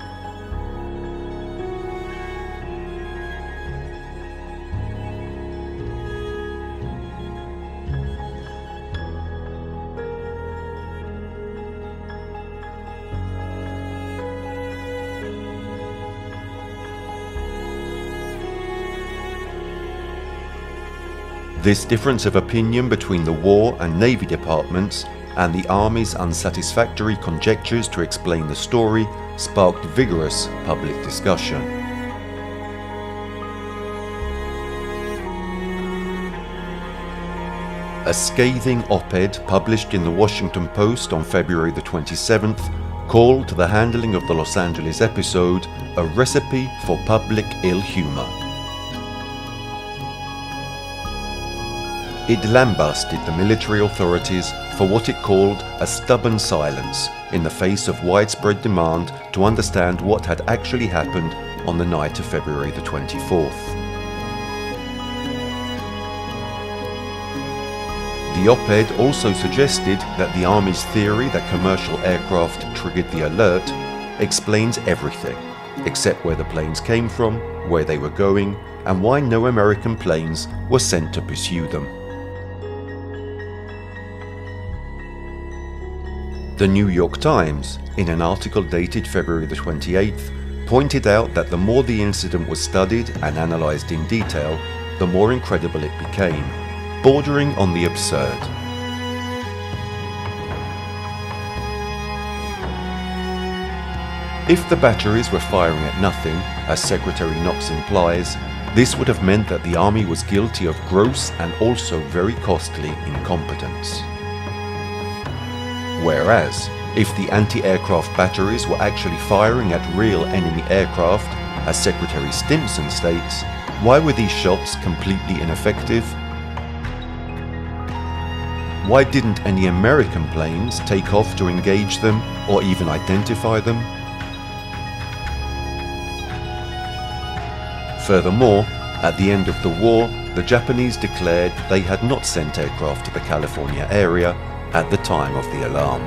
This difference of opinion between the War and Navy departments and the Army's unsatisfactory conjectures to explain the story sparked vigorous public discussion. A scathing op-ed published in the Washington Post on February the 27th called the handling of the Los Angeles episode a recipe for public ill humor. It lambasted the military authorities for what it called a stubborn silence in the face of widespread demand to understand what had actually happened on the night of February the 24th. The op-ed also suggested that the Army's theory that commercial aircraft triggered the alert explains everything, except where the planes came from, where they were going, and why no American planes were sent to pursue them. The New York Times, in an article dated February the 28th, pointed out that the more the incident was studied and analysed in detail, the more incredible it became, bordering on the absurd. If the batteries were firing at nothing, as Secretary Knox implies, this would have meant that the Army was guilty of gross and also very costly incompetence. Whereas, if the anti-aircraft batteries were actually firing at real enemy aircraft, as Secretary Stimson states, why were these shots completely ineffective? Why didn't any American planes take off to engage them or even identify them? Furthermore, at the end of the war, the Japanese declared they had not sent aircraft to the California area at the time of the alarm.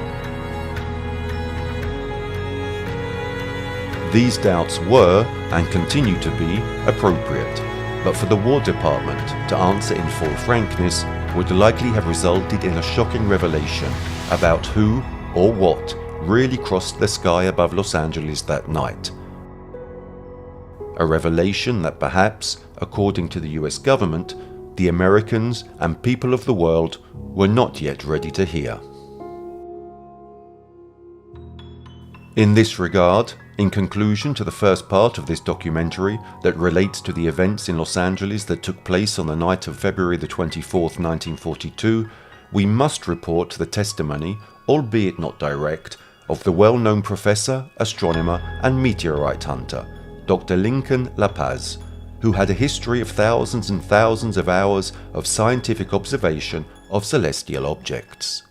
These doubts were, and continue to be, appropriate, but for the War Department to answer in full frankness would likely have resulted in a shocking revelation about who or what really crossed the sky above Los Angeles that night. A revelation that perhaps, according to the US government, the Americans and people of the world were not yet ready to hear. In this regard, in conclusion to the first part of this documentary that relates to the events in Los Angeles that took place on the night of February the 24th, 1942, we must report the testimony, albeit not direct, of the well-known professor, astronomer and meteorite hunter, Dr. Lincoln La Paz, who had a history of thousands and thousands of hours of scientific observation of celestial objects.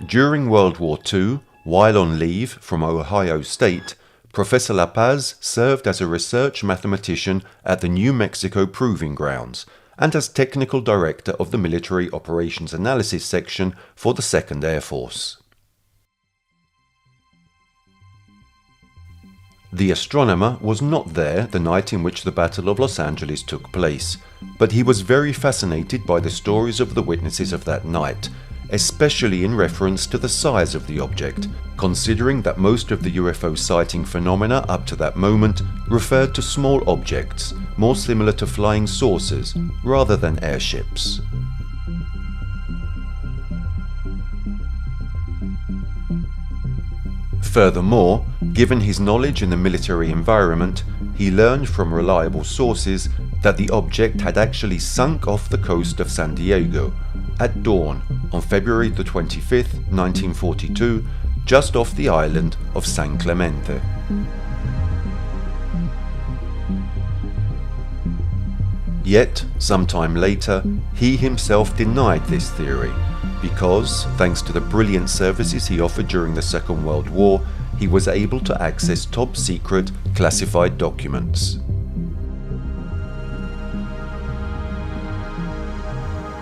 During World War II, while on leave from Ohio State, Professor La Paz served as a research mathematician at the New Mexico Proving Grounds and as technical director of the Military Operations Analysis Section for the 2nd Air Force. The astronomer was not there the night in which the Battle of Los Angeles took place, but he was very fascinated by the stories of the witnesses of that night, especially in reference to the size of the object, considering that most of the UFO sighting phenomena up to that moment referred to small objects, more similar to flying saucers rather than airships. Furthermore, given his knowledge in the military environment, he learned from reliable sources that the object had actually sunk off the coast of San Diego at dawn on February the 25th, 1942, just off the island of San Clemente. Yet, sometime later, he himself denied this theory, because, thanks to the brilliant services he offered during the Second World War, he was able to access top-secret, classified documents.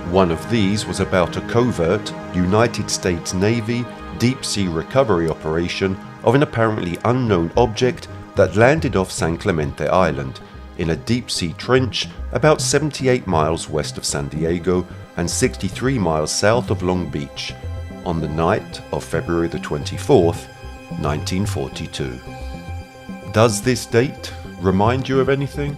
One of these was about a covert United States Navy deep-sea recovery operation of an apparently unknown object that landed off San Clemente Island, in a deep-sea trench about 78 miles west of San Diego and 63 miles south of Long Beach, on the night of February the 24th, 1942. Does this date remind you of anything?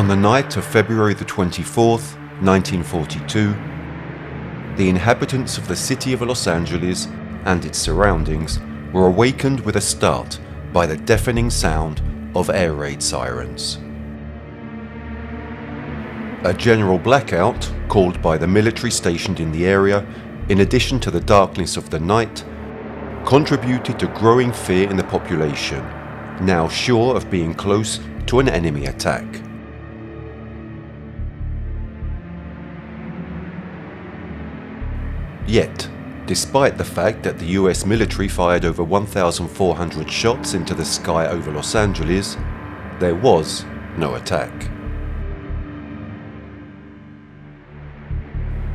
On the night of February the 24th, 1942, the inhabitants of the city of Los Angeles and its surroundings were awakened with a start by the deafening sound of air raid sirens. A general blackout, called by the military stationed in the area, in addition to the darkness of the night, contributed to growing fear in the population, now sure of being close to an enemy attack. Yet, despite the fact that the US military fired over 1,400 shots into the sky over Los Angeles, there was no attack.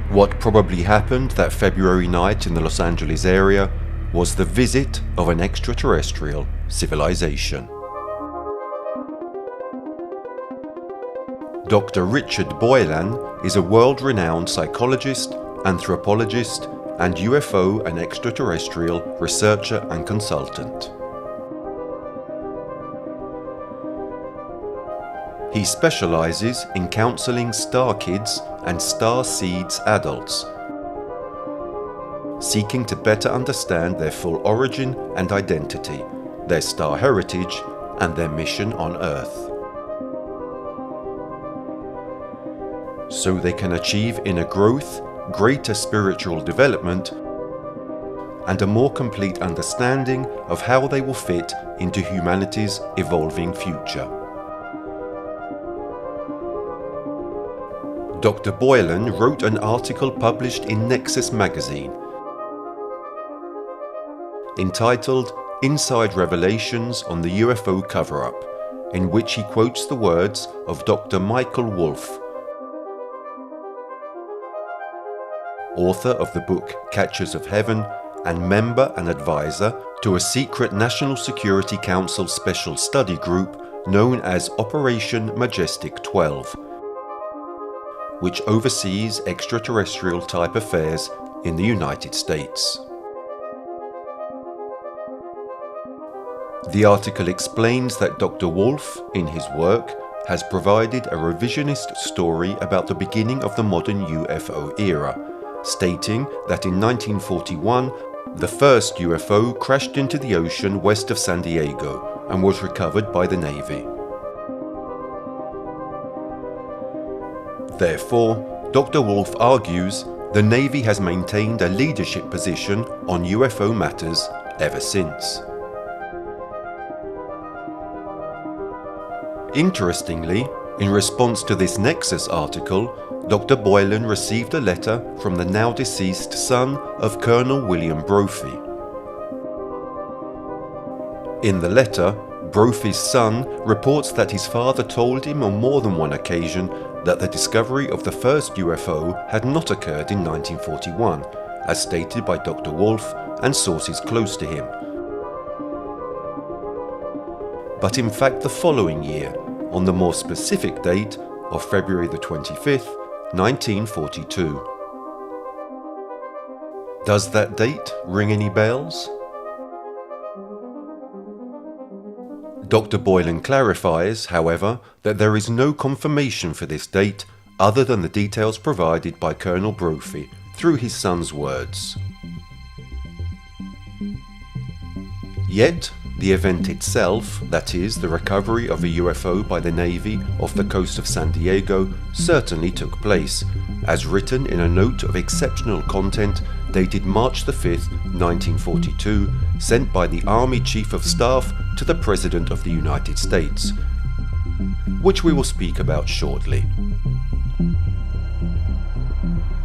What probably happened that February night in the Los Angeles area was the visit of an extraterrestrial civilization. Dr. Richard Boylan is a world-renowned psychologist, anthropologist, and UFO and extraterrestrial researcher and consultant. He specializes in counseling star kids and star seeds adults, seeking to better understand their full origin and identity, their star heritage, and their mission on Earth, so they can achieve inner growth, greater spiritual development, and a more complete understanding of how they will fit into humanity's evolving future. Dr. Boylan wrote an article published in Nexus magazine entitled Inside Revelations on the UFO Cover-Up, in which he quotes the words of Dr. Michael Wolff, author of the book Catchers of Heaven and member and advisor to a secret National Security Council special study group known as Operation Majestic 12, which oversees extraterrestrial type affairs in the United States. The article explains that Dr. Wolff, in his work, has provided a revisionist story about the beginning of the modern UFO era, stating that in 1941, the first UFO crashed into the ocean west of San Diego and was recovered by the Navy. Therefore, Dr. Wolff argues the Navy has maintained a leadership position on UFO matters ever since. Interestingly, in response to this Nexus article, Dr. Boylan received a letter from the now deceased son of Colonel William Brophy. In the letter, Brophy's son reports that his father told him on more than one occasion that the discovery of the first UFO had not occurred in 1941, as stated by Dr. Wolff and sources close to him, but in fact the following year, on the more specific date of February the 25th, 1942. Does that date ring any bells? Dr. Boylan clarifies, however, that there is no confirmation for this date other than the details provided by Colonel Brophy through his son's words. Yet, the event itself, that is, the recovery of a UFO by the Navy off the coast of San Diego, certainly took place, as written in a note of exceptional content dated March 5, 1942, sent by the Army Chief of Staff to the President of the United States, which we will speak about shortly.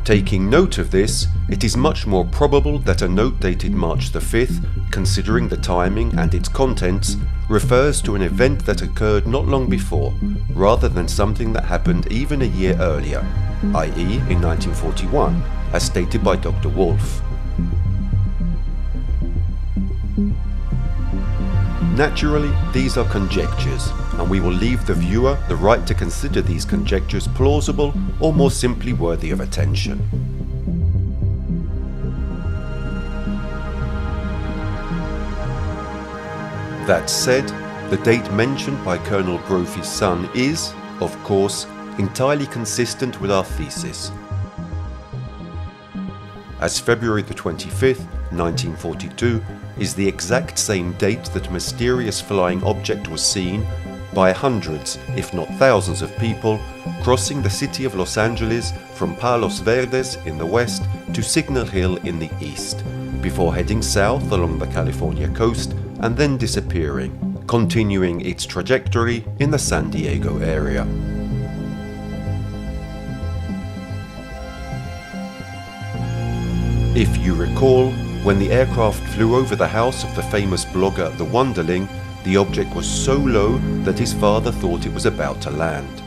Taking note of this, it is much more probable that a note dated March the 5th, considering the timing and its contents, refers to an event that occurred not long before, rather than something that happened even a year earlier, i.e. in 1941, as stated by Dr. Wolff. Naturally, these are conjectures, and we will leave the viewer the right to consider these conjectures plausible or more simply worthy of attention. That said, the date mentioned by Colonel Brophy's son is, of course, entirely consistent with our thesis. As February the 25th, 1942 is the exact same date that a mysterious flying object was seen by hundreds, if not thousands of people crossing the city of Los Angeles from Palos Verdes in the west to Signal Hill in the east, before heading south along the California coast and then disappearing, continuing its trajectory in the San Diego area. If you recall, when the aircraft flew over the house of the famous blogger The Wonderling, the object was so low that his father thought it was about to land.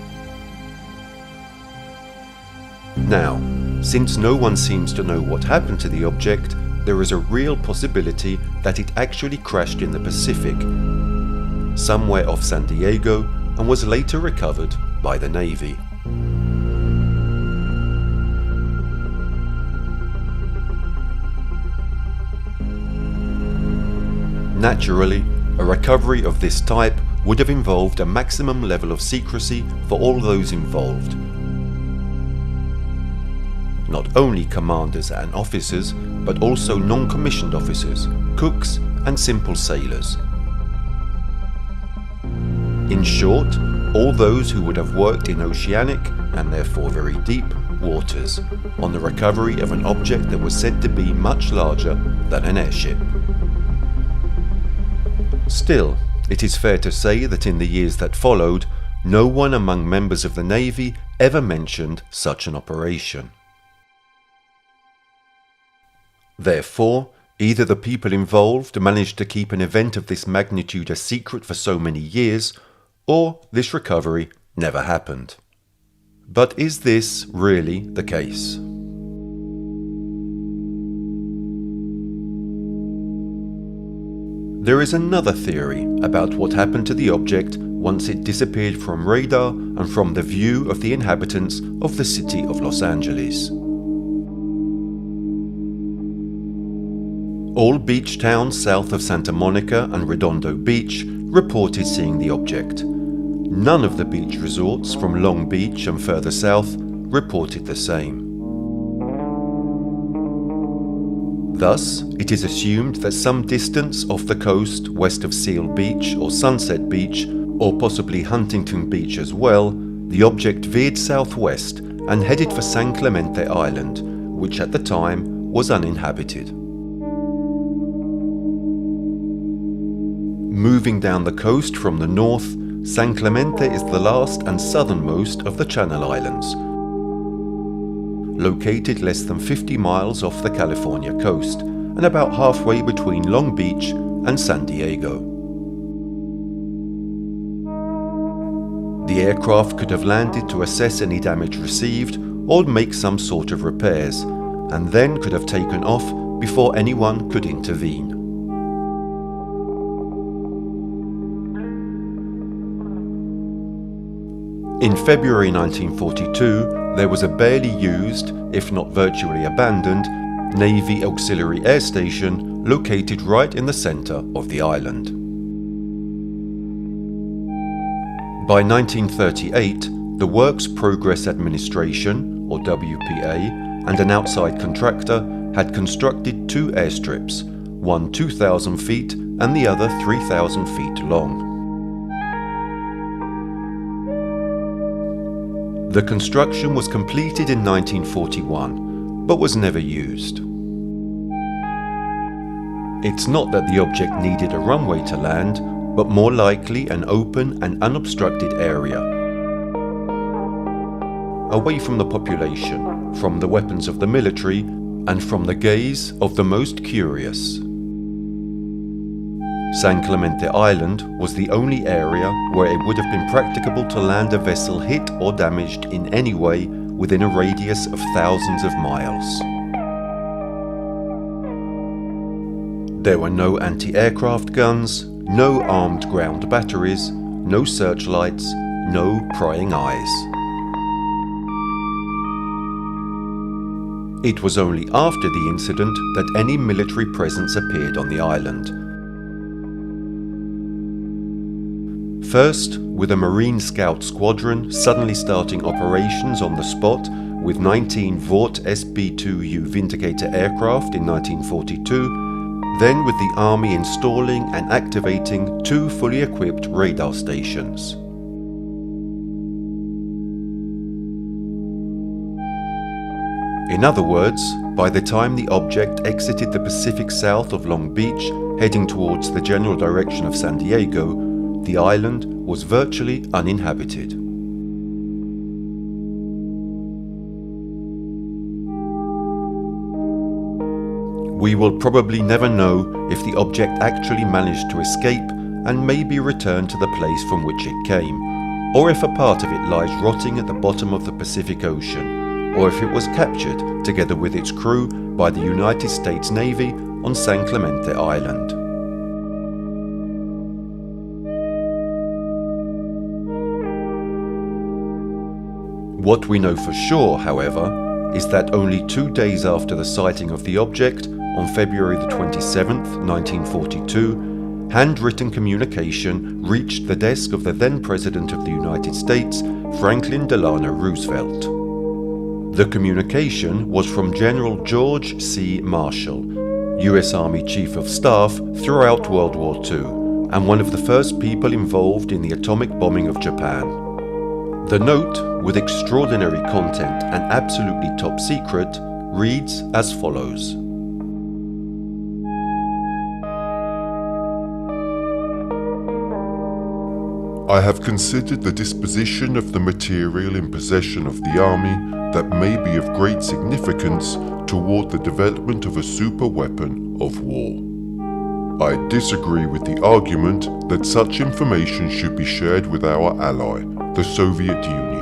Now, since no one seems to know what happened to the object, there is a real possibility that it actually crashed in the Pacific, somewhere off San Diego, and was later recovered by the Navy. Naturally, a recovery of this type would have involved a maximum level of secrecy for all those involved. Not only commanders and officers, but also non-commissioned officers, cooks and simple sailors. In short, all those who would have worked in oceanic, and therefore very deep, waters on the recovery of an object that was said to be much larger than an airship. Still, it is fair to say that in the years that followed, no one among members of the Navy ever mentioned such an operation. Therefore, either the people involved managed to keep an event of this magnitude a secret for so many years, or this recovery never happened. But is this really the case? There is another theory about what happened to the object once it disappeared from radar and from the view of the inhabitants of the city of Los Angeles. All beach towns south of Santa Monica and Redondo Beach reported seeing the object. None of the beach resorts from Long Beach and further south reported the same. Thus, it is assumed that some distance off the coast west of Seal Beach or Sunset Beach, or possibly Huntington Beach as well, the object veered southwest and headed for San Clemente Island, which at the time was uninhabited. Moving down the coast from the north, San Clemente is the last and southernmost of the Channel Islands, located less than 50 miles off the California coast and about halfway between Long Beach and San Diego. The aircraft could have landed to assess any damage received or make some sort of repairs, and then could have taken off before anyone could intervene. In February 1942, there was a barely used, if not virtually abandoned, Navy Auxiliary Air Station located right in the center of the island. By 1938, the Works Progress Administration, or WPA, and an outside contractor had constructed two airstrips, one 2,000 feet and the other 3,000 feet long. The construction was completed in 1941, but was never used. It's not that the object needed a runway to land, but more likely an open and unobstructed area, away from the population, from the weapons of the military, and from the gaze of the most curious. San Clemente Island was the only area where it would have been practicable to land a vessel hit or damaged in any way within a radius of thousands of miles. There were no anti-aircraft guns, no armed ground batteries, no searchlights, no prying eyes. It was only after the incident that any military presence appeared on the island. First, with a Marine Scout squadron suddenly starting operations on the spot with 19 Vought SB-2U Vindicator aircraft in 1942, then with the Army installing and activating 2 fully equipped radar stations. In other words, by the time the object exited the Pacific south of Long Beach, heading towards the general direction of San Diego, the island was virtually uninhabited. We will probably never know if the object actually managed to escape and maybe return to the place from which it came, or if a part of it lies rotting at the bottom of the Pacific Ocean, or if it was captured together with its crew by the United States Navy on San Clemente Island. What we know for sure, however, is that only 2 days after the sighting of the object, on February the 27th, 1942, handwritten communication reached the desk of the then President of the United States, Franklin Delano Roosevelt. The communication was from General George C. Marshall, US Army Chief of Staff throughout World War II, and one of the first people involved in the atomic bombing of Japan. The note, with extraordinary content and absolutely top secret, reads as follows. I have considered the disposition of the material in possession of the Army that may be of great significance toward the development of a super weapon of war. I disagree with the argument that such information should be shared with our ally, the Soviet Union.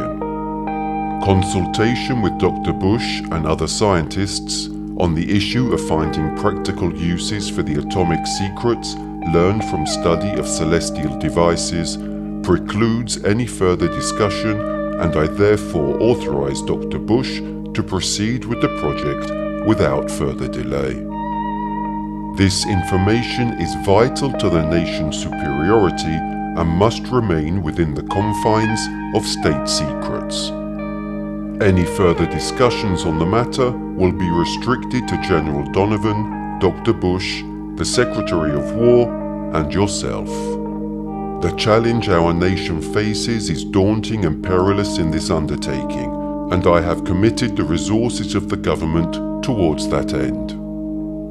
Consultation with Dr. Bush and other scientists on the issue of finding practical uses for the atomic secrets learned from study of celestial devices precludes any further discussion, and I therefore authorize Dr. Bush to proceed with the project without further delay. This information is vital to the nation's superiority and must remain within the confines of state secrets. Any further discussions on the matter will be restricted to General Donovan, Dr. Bush, the Secretary of War, and yourself. The challenge our nation faces is daunting and perilous in this undertaking, and I have committed the resources of the government towards that end.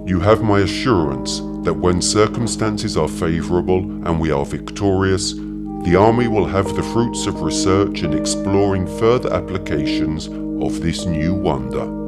You have my assurance that when circumstances are favorable and we are victorious, the Army will have the fruits of research in exploring further applications of this new wonder.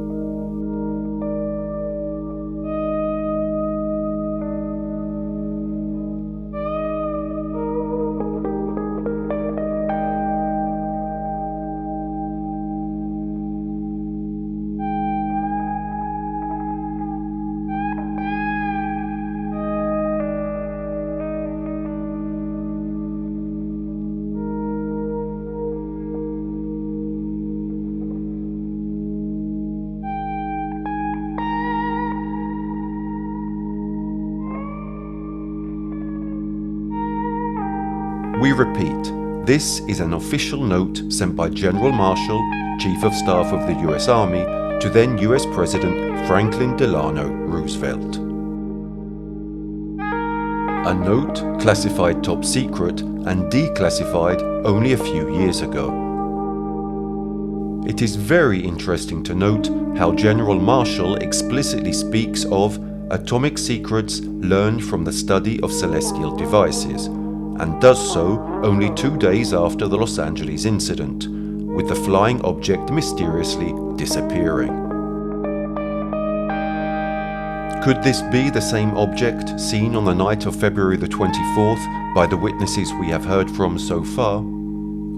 We repeat, this is an official note sent by General Marshall, Chief of Staff of the US Army, to then US President Franklin Delano Roosevelt. A note classified top secret and declassified only a few years ago. It is very interesting to note how General Marshall explicitly speaks of atomic secrets learned from the study of celestial devices, and does so only 2 days after the Los Angeles incident, with the flying object mysteriously disappearing. Could this be the same object seen on the night of February the 24th by the witnesses we have heard from so far?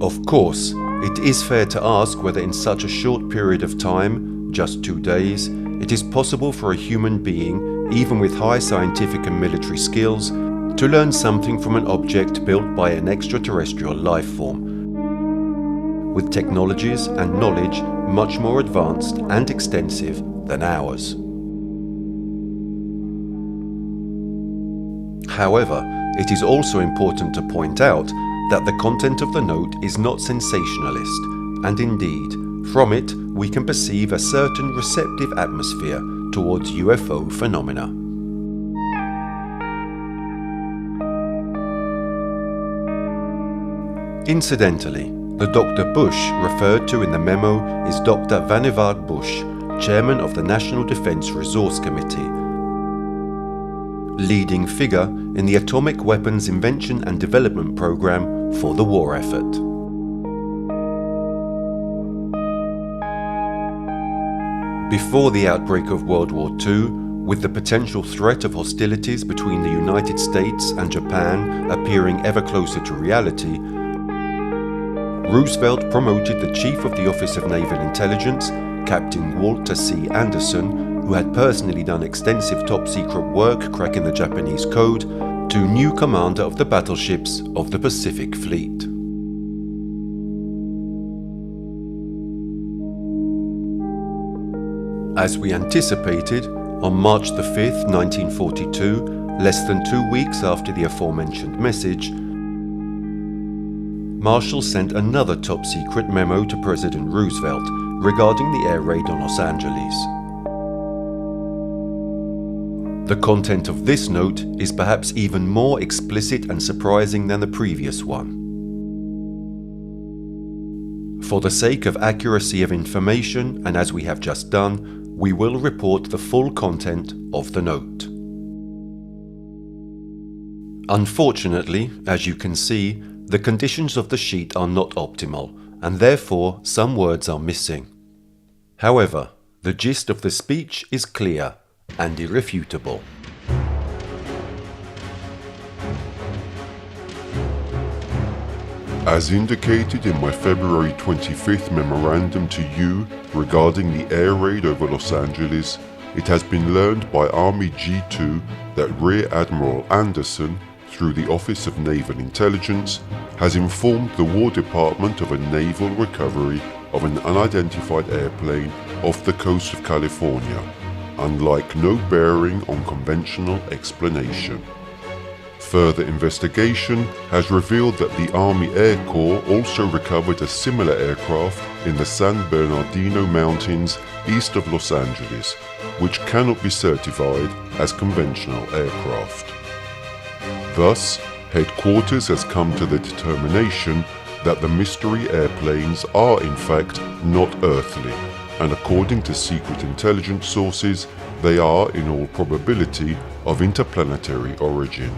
Of course, it is fair to ask whether in such a short period of time, just 2 days, it is possible for a human being, even with high scientific and military skills, to learn something from an object built by an extraterrestrial life form, with technologies and knowledge much more advanced and extensive than ours. However, it is also important to point out that the content of the note is not sensationalist, and indeed, from it we can perceive a certain receptive atmosphere towards UFO phenomena. Incidentally, the Dr. Bush referred to in the memo is Dr. Vannevar Bush, chairman of the National Defense Resource Committee, leading figure in the Atomic Weapons Invention and Development Program for the war effort. Before the outbreak of World War II, with the potential threat of hostilities between the United States and Japan appearing ever closer to reality, Roosevelt promoted the Chief of the Office of Naval Intelligence, Captain Walter C. Anderson, who had personally done extensive top-secret work cracking the Japanese code, to new commander of the battleships of the Pacific Fleet. As we anticipated, on March the 5th, 1942, less than 2 weeks after the aforementioned message, Marshall sent another top-secret memo to President Roosevelt regarding the air raid on Los Angeles. The content of this note is perhaps even more explicit and surprising than the previous one. For the sake of accuracy of information, and as we have just done, we will report the full content of the note. Unfortunately, as you can see, the conditions of the sheet are not optimal, and therefore some words are missing. However, the gist of the speech is clear and irrefutable. As indicated in my February 25th memorandum to you regarding the air raid over Los Angeles, it has been learned by Army G2 that Rear Admiral Anderson, through the Office of Naval Intelligence, has informed the War Department of a naval recovery of an unidentified airplane off the coast of California, unlike no bearing on conventional explanation. Further investigation has revealed that the Army Air Corps also recovered a similar aircraft in the San Bernardino Mountains east of Los Angeles, which cannot be certified as conventional aircraft. Thus, headquarters has come to the determination that the mystery airplanes are in fact not earthly, and according to secret intelligence sources, they are in all probability of interplanetary origin.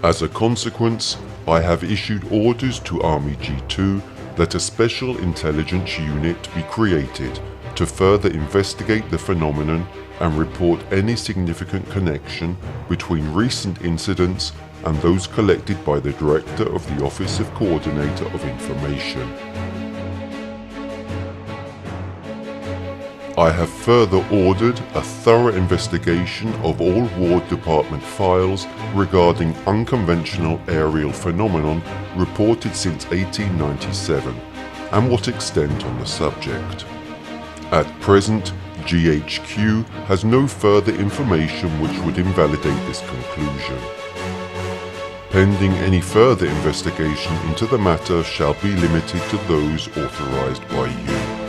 As a consequence, I have issued orders to Army G2 that a special intelligence unit be created to further investigate the phenomenon and report any significant connection between recent incidents and those collected by the Director of the Office of Coordinator of Information. I have further ordered a thorough investigation of all War Department files regarding unconventional aerial phenomenon reported since 1897, and what extent on the subject. At present, GHQ has no further information which would invalidate this conclusion. Pending any further investigation into the matter shall be limited to those authorized by you.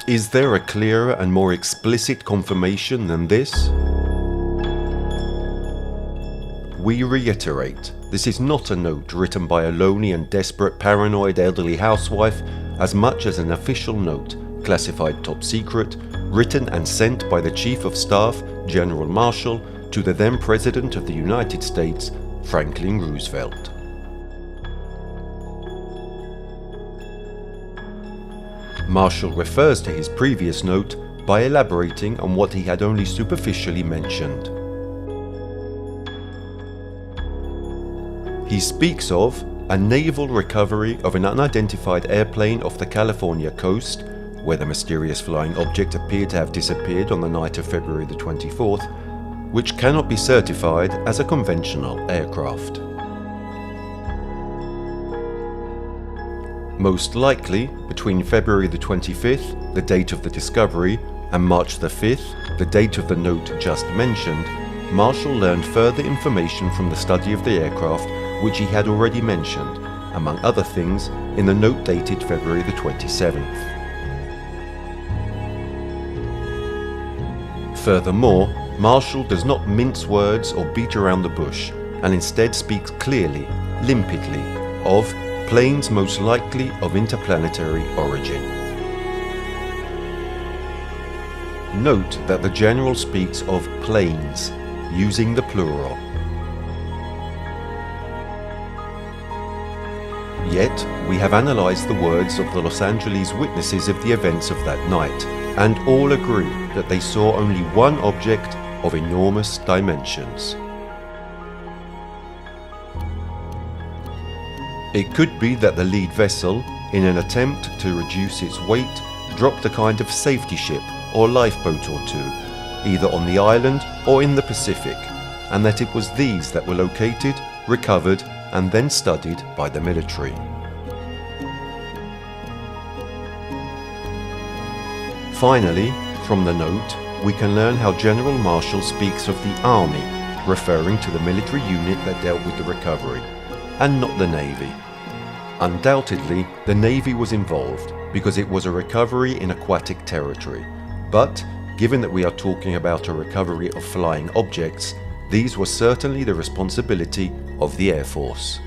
Is there a clearer and more explicit confirmation than this? We reiterate, this is not a note written by a lonely and desperate paranoid elderly housewife as much as an official note, classified top secret, written and sent by the Chief of Staff, General Marshall, to the then President of the United States, Franklin Roosevelt. Marshall refers to his previous note by elaborating on what he had only superficially mentioned. He speaks of a naval recovery of an unidentified airplane off the California coast, where the mysterious flying object appeared to have disappeared on the night of February the 24th, which cannot be certified as a conventional aircraft. Most likely, between February the 25th, the date of the discovery, and March the 5th, the date of the note just mentioned, Marshall learned further information from the study of the aircraft, which he had already mentioned, among other things, in the note dated February the 27th. Furthermore, Marshall does not mince words or beat around the bush, and instead speaks clearly, limpidly, of planes most likely of interplanetary origin. Note that the general speaks of planes, using the plural. Yet, we have analysed the words of the Los Angeles witnesses of the events of that night, and all agree that they saw only one object of enormous dimensions. It could be that the lead vessel, in an attempt to reduce its weight, dropped a kind of safety ship or lifeboat or two, either on the island or in the Pacific, and that it was these that were located, recovered, and then studied by the military. Finally, from the note, we can learn how General Marshall speaks of the Army, referring to the military unit that dealt with the recovery, and not the Navy. Undoubtedly, the Navy was involved because it was a recovery in aquatic territory, but given that we are talking about a recovery of flying objects, these were certainly the responsibility of the Air Force.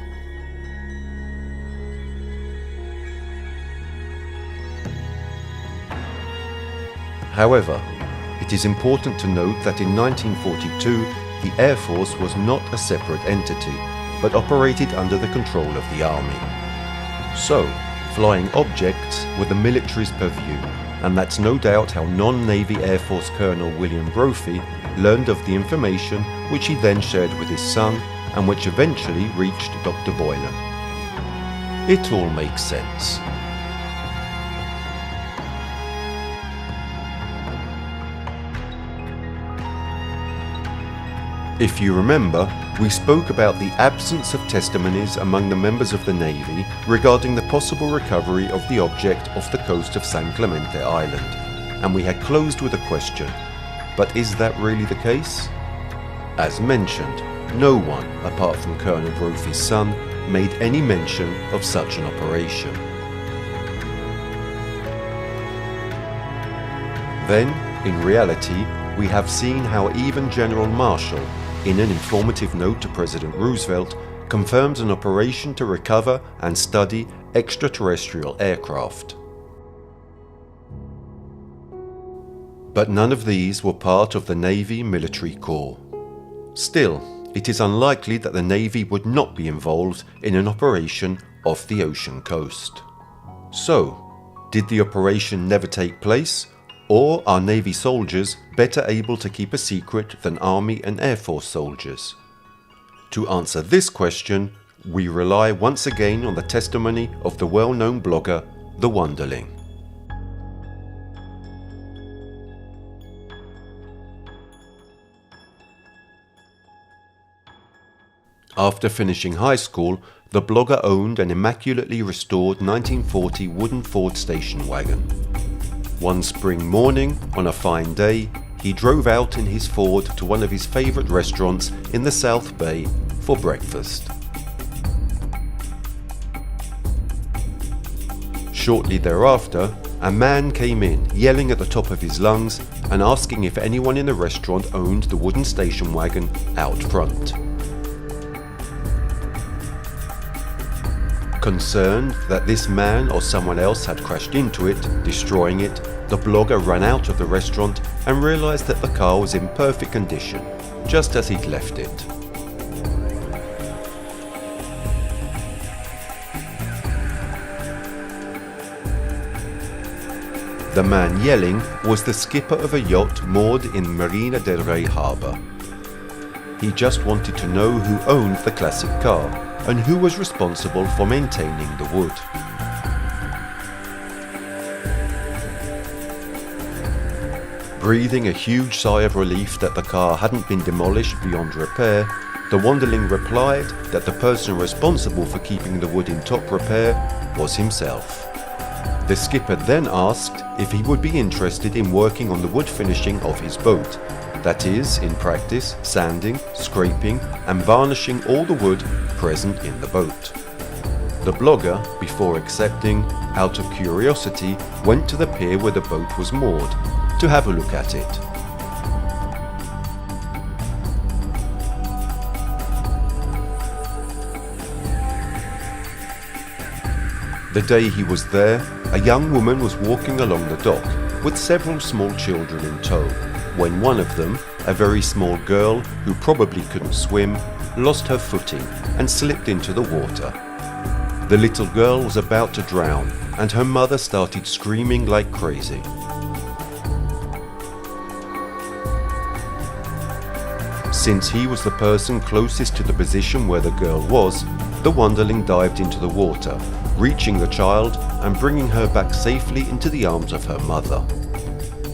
However, it is important to note that in 1942, the Air Force was not a separate entity, but operated under the control of the Army. So, flying objects were the military's purview, and that's no doubt how non-Navy Air Force Colonel William Brophy learned of the information which he then shared with his son, and which eventually reached Dr. Boylan. It all makes sense. If you remember, we spoke about the absence of testimonies among the members of the Navy regarding the possible recovery of the object off the coast of San Clemente Island, and we had closed with a question, but is that really the case? As mentioned, no one, apart from Colonel Brophy's son, made any mention of such an operation. Then, in reality, we have seen how even General Marshall, in an informative note to President Roosevelt, confirms an operation to recover and study extraterrestrial aircraft. But none of these were part of the Navy military corps. Still, it is unlikely that the Navy would not be involved in an operation off the ocean coast. So, did the operation never take place? Or are Navy soldiers better able to keep a secret than Army and Air Force soldiers? To answer this question, we rely once again on the testimony of the well-known blogger, The Wonderling. After finishing high school, the blogger owned an immaculately restored 1940 wooden Ford station wagon. One spring morning, on a fine day, he drove out in his Ford to one of his favourite restaurants in the South Bay for breakfast. Shortly thereafter, a man came in, yelling at the top of his lungs and asking if anyone in the restaurant owned the wooden station wagon out front. Concerned that this man or someone else had crashed into it, destroying it, the blogger ran out of the restaurant and realised that the car was in perfect condition, just as he'd left it. The man yelling was the skipper of a yacht moored in Marina del Rey harbour. He just wanted to know who owned the classic car, and who was responsible for maintaining the wood. Breathing a huge sigh of relief that the car hadn't been demolished beyond repair, the Wanderling replied that the person responsible for keeping the wood in top repair was himself. The skipper then asked if he would be interested in working on the wood finishing of his boat, that is, in practice, sanding, scraping and varnishing all the wood present in the boat. The blogger, before accepting, out of curiosity, went to the pier where the boat was moored to have a look at it. The day he was there, a young woman was walking along the dock with several small children in tow, when one of them, a very small girl who probably couldn't swim, lost her footing and slipped into the water. The little girl was about to drown and her mother started screaming like crazy. Since he was the person closest to the position where the girl was, the Wanderling dived into the water, reaching the child and bringing her back safely into the arms of her mother.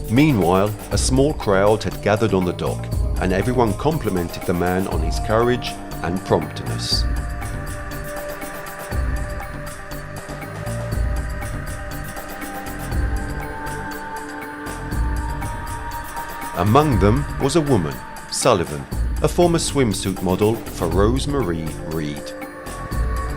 Meanwhile, a small crowd had gathered on the dock, and everyone complimented the man on his courage and promptness. Among them was a woman, Sullivan, a former swimsuit model for Rose Marie Reed.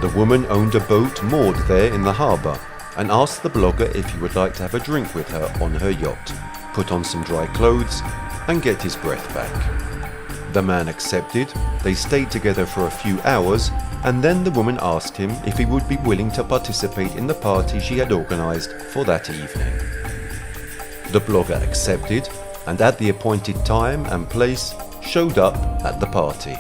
The woman owned a boat moored there in the harbour and asked the blogger if he would like to have a drink with her on her yacht, put on some dry clothes and get his breath back. The man accepted, they stayed together for a few hours, and then the woman asked him if he would be willing to participate in the party she had organised for that evening. The blogger accepted and at the appointed time and place showed up at the party.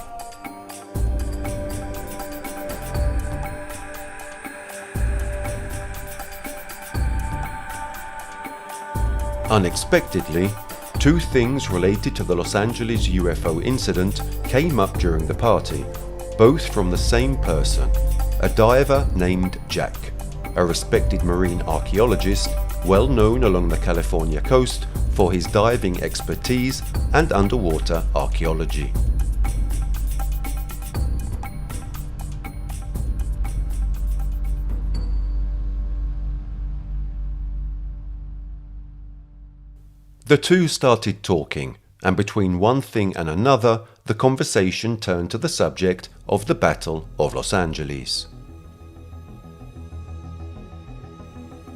Unexpectedly, two things related to the Los Angeles UFO incident came up during the party, both from the same person, a diver named Jack, a respected marine archaeologist well known along the California coast for his diving expertise and underwater archaeology. The two started talking, and between one thing and another, the conversation turned to the subject of the Battle of Los Angeles.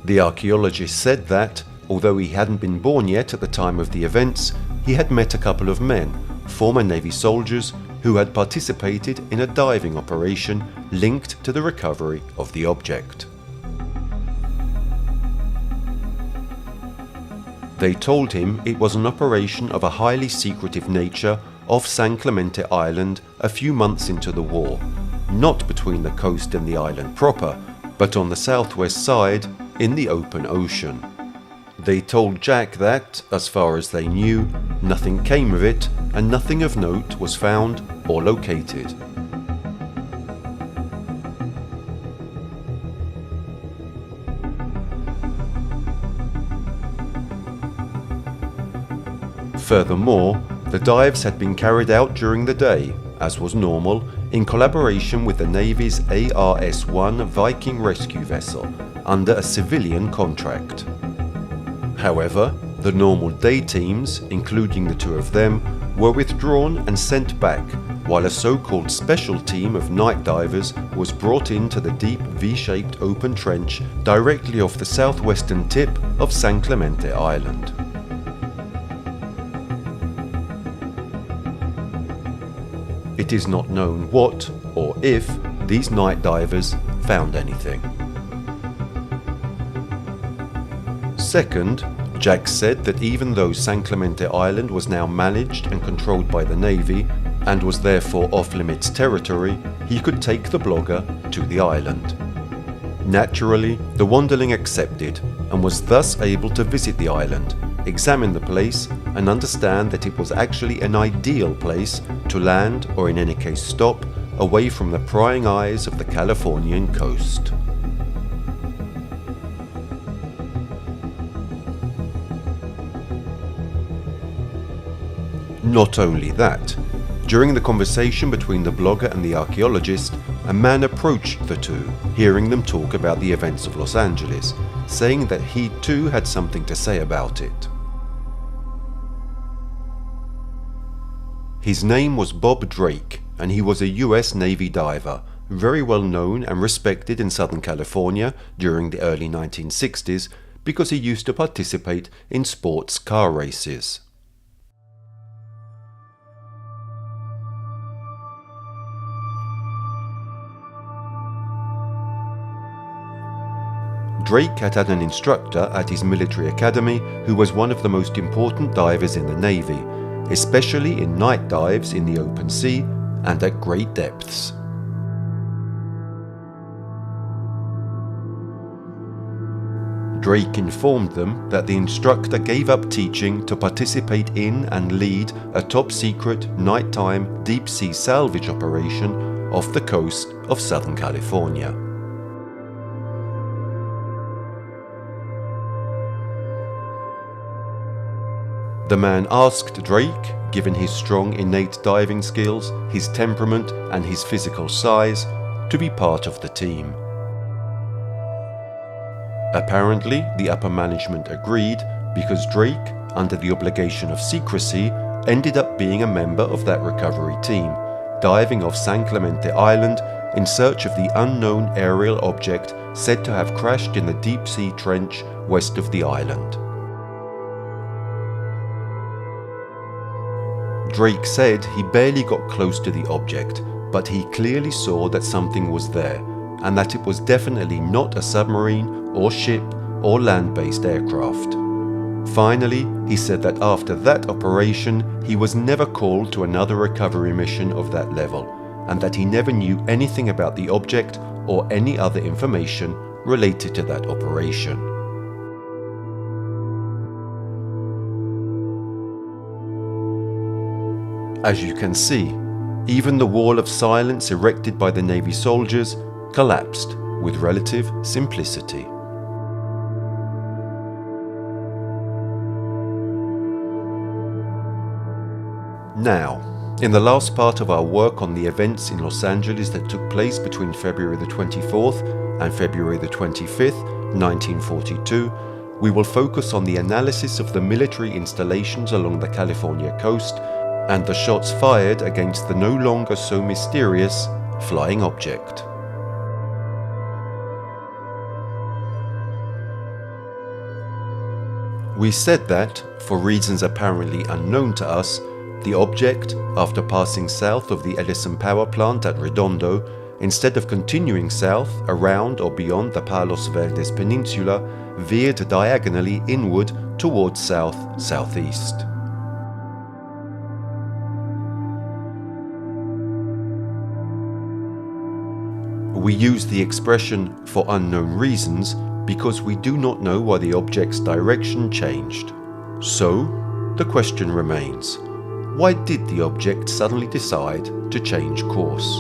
The archaeologist said that, although he hadn't been born yet at the time of the events, he had met a couple of men, former Navy soldiers, who had participated in a diving operation linked to the recovery of the object. They told him it was an operation of a highly secretive nature off San Clemente Island a few months into the war, not between the coast and the island proper, but on the southwest side in the open ocean. They told Jack that, as far as they knew, nothing came of it and nothing of note was found or located. Furthermore, the dives had been carried out during the day, as was normal, in collaboration with the Navy's ARS-1 Viking rescue vessel, under a civilian contract. However, the normal day teams, including the two of them, were withdrawn and sent back, while a so-called special team of night divers was brought into the deep V-shaped open trench directly off the southwestern tip of San Clemente Island. It is not known what, or if, these night divers found anything. Second, Jack said that even though San Clemente Island was now managed and controlled by the Navy, and was therefore off-limits territory, he could take the blogger to the island. Naturally, the Wanderling accepted, and was thus able to visit the island, examine the place, and understand that it was actually an ideal place to land, or in any case stop, away from the prying eyes of the Californian coast. Not only that, during the conversation between the blogger and the archaeologist, a man approached the two, hearing them talk about the events of Los Angeles, saying that he too had something to say about it. His name was Bob Drake, and he was a US Navy diver, very well known and respected in Southern California during the early 1960s because he used to participate in sports car races. Drake had had an instructor at his military academy who was one of the most important divers in the Navy, especially in night dives in the open sea and at great depths. Drake informed them that the instructor gave up teaching to participate in and lead a top-secret nighttime deep-sea salvage operation off the coast of Southern California. The man asked Drake, given his strong innate diving skills, his temperament and his physical size, to be part of the team. Apparently, the upper management agreed because Drake, under the obligation of secrecy, ended up being a member of that recovery team, diving off San Clemente Island in search of the unknown aerial object said to have crashed in the deep-sea trench west of the island. Drake said he barely got close to the object, but he clearly saw that something was there, and that it was definitely not a submarine or ship or land-based aircraft. Finally, he said that after that operation, he was never called to another recovery mission of that level, and that he never knew anything about the object or any other information related to that operation. As you can see, even the wall of silence erected by the Navy soldiers collapsed with relative simplicity. Now, in the last part of our work on the events in Los Angeles that took place between February the 24th and February the 25th, 1942, we will focus on the analysis of the military installations along the California coast and the shots fired against the no longer so mysterious flying object. We said that, for reasons apparently unknown to us, the object, after passing south of the Edison power plant at Redondo, instead of continuing south, around or beyond the Palos Verdes Peninsula, veered diagonally inward towards south-southeast. We use the expression "for unknown reasons" because we do not know why the object's direction changed. So, the question remains, why did the object suddenly decide to change course?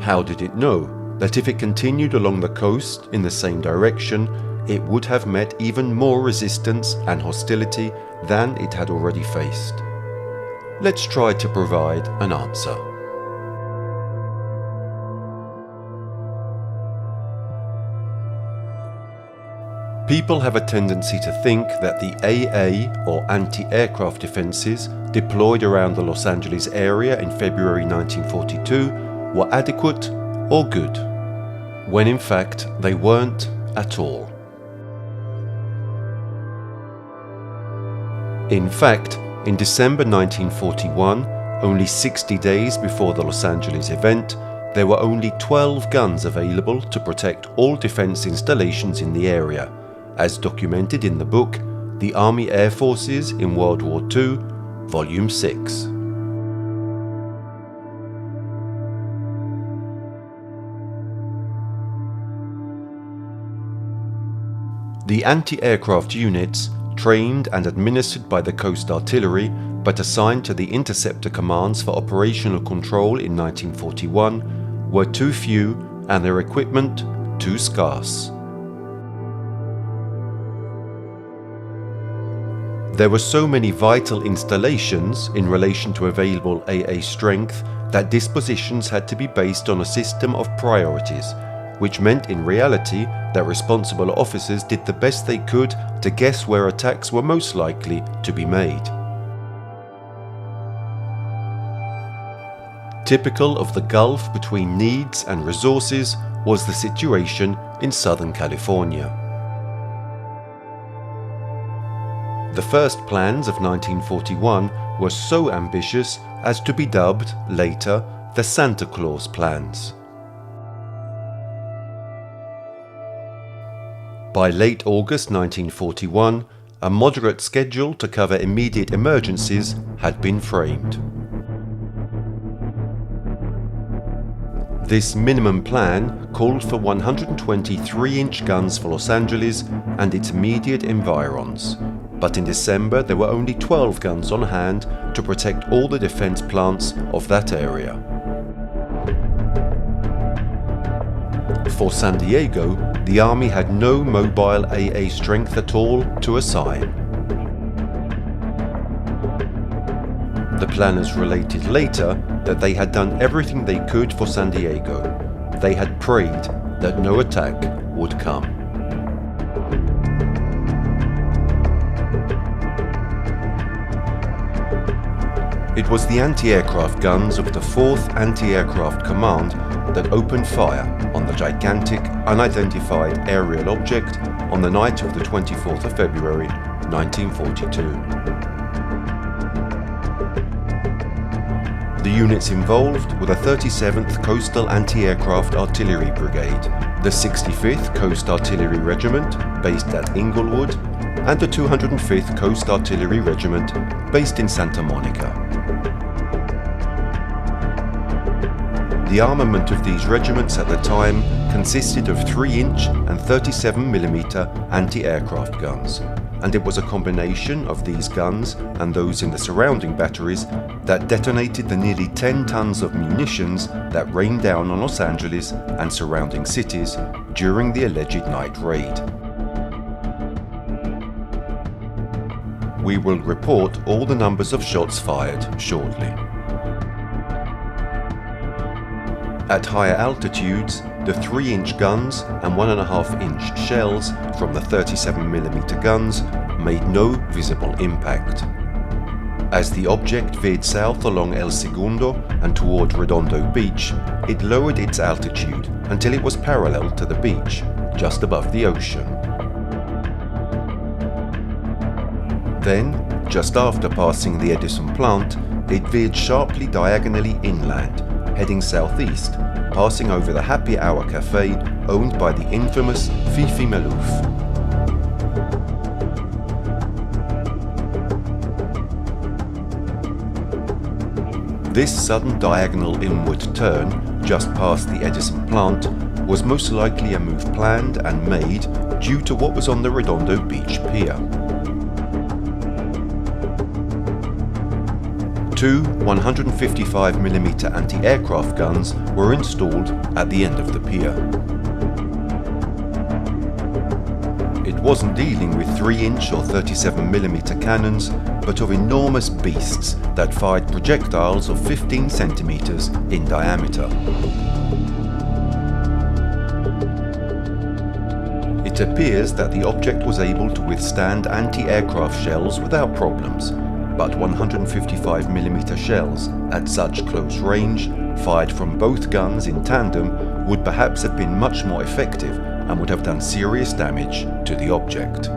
How did it know that if it continued along the coast in the same direction, it would have met even more resistance and hostility than it had already faced? Let's try to provide an answer. People have a tendency to think that the AA, or anti-aircraft defences, deployed around the Los Angeles area in February 1942 were adequate or good, when in fact they weren't at all. In fact, in December 1941, only 60 days before the Los Angeles event, there were only 12 guns available to protect all defence installations in the area, as documented in the book The Army Air Forces in World War II, Volume 6. The anti-aircraft units trained and administered by the Coast Artillery, but assigned to the Interceptor Commands for operational control in 1941, were too few and their equipment too scarce. There were so many vital installations in relation to available AA strength that dispositions had to be based on a system of priorities, which meant in reality that responsible officers did the best they could to guess where attacks were most likely to be made. Typical of the gulf between needs and resources was the situation in Southern California. The first plans of 1941 were so ambitious as to be dubbed, later, the Santa Claus Plans. By late August 1941, a moderate schedule to cover immediate emergencies had been framed. This minimum plan called for 120 3-inch guns for Los Angeles and its immediate environs, but in December there were only 12 guns on hand to protect all the defense plants of that area. For San Diego, the Army had no mobile AA strength at all to assign. The planners related later that they had done everything they could for San Diego. They had prayed that no attack would come. It was the anti-aircraft guns of the 4th Anti-Aircraft Command that opened fire on the gigantic, unidentified aerial object on the night of the 24th of February, 1942. The units involved were the 37th Coastal Anti-Aircraft Artillery Brigade, the 65th Coast Artillery Regiment, based at Inglewood, and the 205th Coast Artillery Regiment, based in Santa Monica. The armament of these regiments at the time consisted of 3-inch and 37mm anti-aircraft guns, and it was a combination of these guns and those in the surrounding batteries that detonated the nearly 10 tons of munitions that rained down on Los Angeles and surrounding cities during the alleged night raid. We will report all the numbers of shots fired shortly. At higher altitudes, the 3-inch guns and 1.5-inch shells from the 37mm guns made no visible impact. As the object veered south along El Segundo and toward Redondo Beach, it lowered its altitude until it was parallel to the beach, just above the ocean. Then, just after passing the Edison plant, it veered sharply diagonally inland, heading southeast, passing over the Happy Hour Cafe owned by the infamous Fifi Malouf. This sudden diagonal inward turn, just past the Edison plant, was most likely a move planned and made due to what was on the Redondo Beach pier. 2 155mm anti-aircraft guns were installed at the end of the pier. It wasn't dealing with 3-inch or 37mm cannons, but of enormous beasts that fired projectiles of 15 centimeters in diameter. It appears that the object was able to withstand anti-aircraft shells without problems, but 155mm shells at such close range, fired from both guns in tandem, would perhaps have been much more effective and would have done serious damage to the object.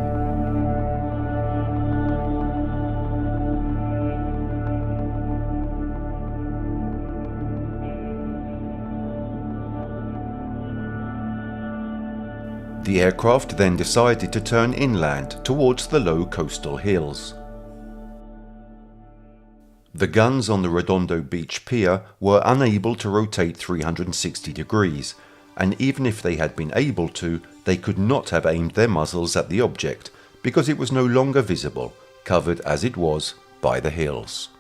The aircraft then decided to turn inland towards the low coastal hills. The guns on the Redondo Beach pier were unable to rotate 360 degrees, and even if they had been able to, they could not have aimed their muzzles at the object because it was no longer visible, covered as it was by the hills.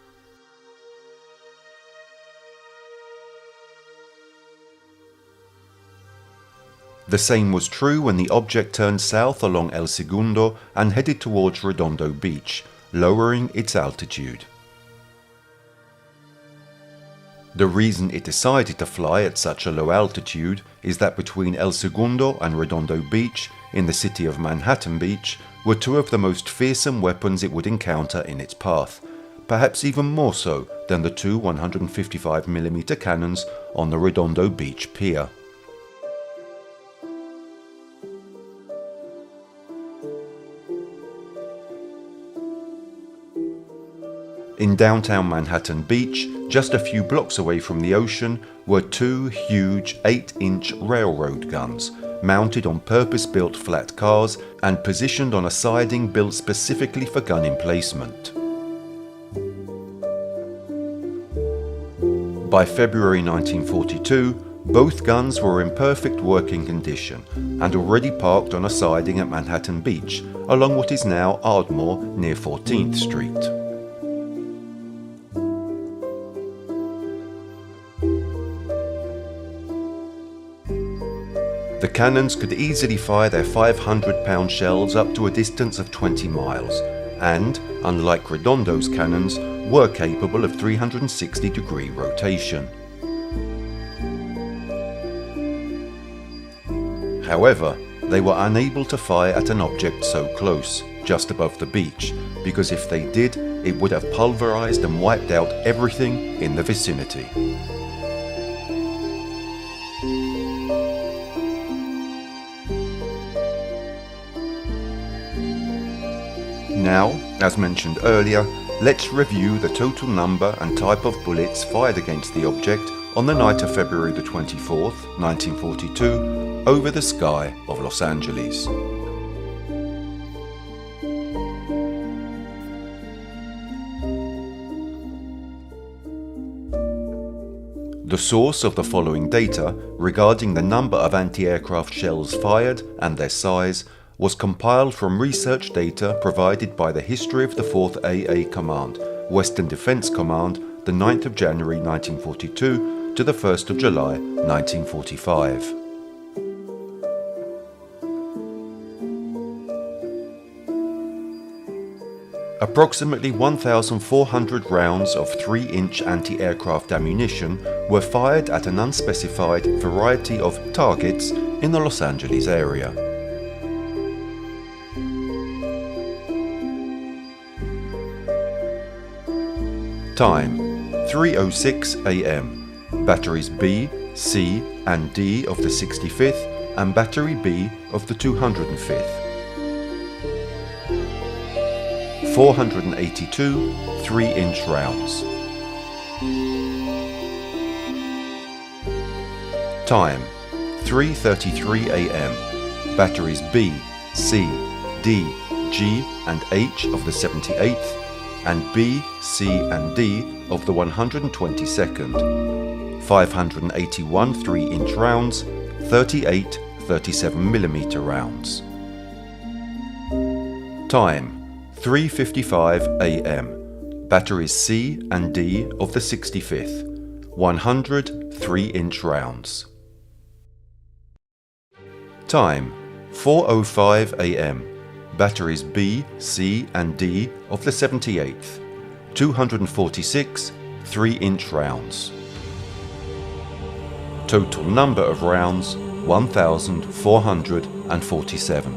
The same was true when the object turned south along El Segundo and headed towards Redondo Beach, lowering its altitude. The reason it decided to fly at such a low altitude is that between El Segundo and Redondo Beach, in the city of Manhattan Beach, were two of the most fearsome weapons it would encounter in its path, perhaps even more so than the two 155mm cannons on the Redondo Beach pier. In downtown Manhattan Beach, just a few blocks away from the ocean, were two huge 8-inch railroad guns, mounted on purpose-built flat cars and positioned on a siding built specifically for gun emplacement. By February 1942, both guns were in perfect working condition and already parked on a siding at Manhattan Beach, along what is now Ardmore near 14th Street. The cannons could easily fire their 500-pound shells up to a distance of 20 miles and, unlike Redondo's cannons, were capable of 360-degree rotation. However, they were unable to fire at an object so close, just above the beach, because if they did, it would have pulverized and wiped out everything in the vicinity. Now, as mentioned earlier, let's review the total number and type of bullets fired against the object on the night of February the 24th, 1942, over the sky of Los Angeles. The source of the following data regarding the number of anti-aircraft shells fired and their size was compiled from research data provided by the History of the 4th AA Command, Western Defense Command, the 9th of January 1942 to the 1st of July 1945. Approximately 1,400 rounds of 3-inch anti-aircraft ammunition were fired at an unspecified variety of targets in the Los Angeles area. Time: 3:06 AM. Batteries B, C and D of the 65th and Battery B of the 205th. 482 3-inch rounds. Time: 3:33 AM. Batteries B, C, D, G and H of the 78th and B, C and D of the 122nd. 581 3-inch rounds, 38 37mm rounds. Time: 3:55 AM. Batteries C and D of the 65th. 100 3-inch rounds. Time: 4:05 AM. Batteries B, C and D of the 78th. 246 3-inch rounds. Total number of rounds 1,447.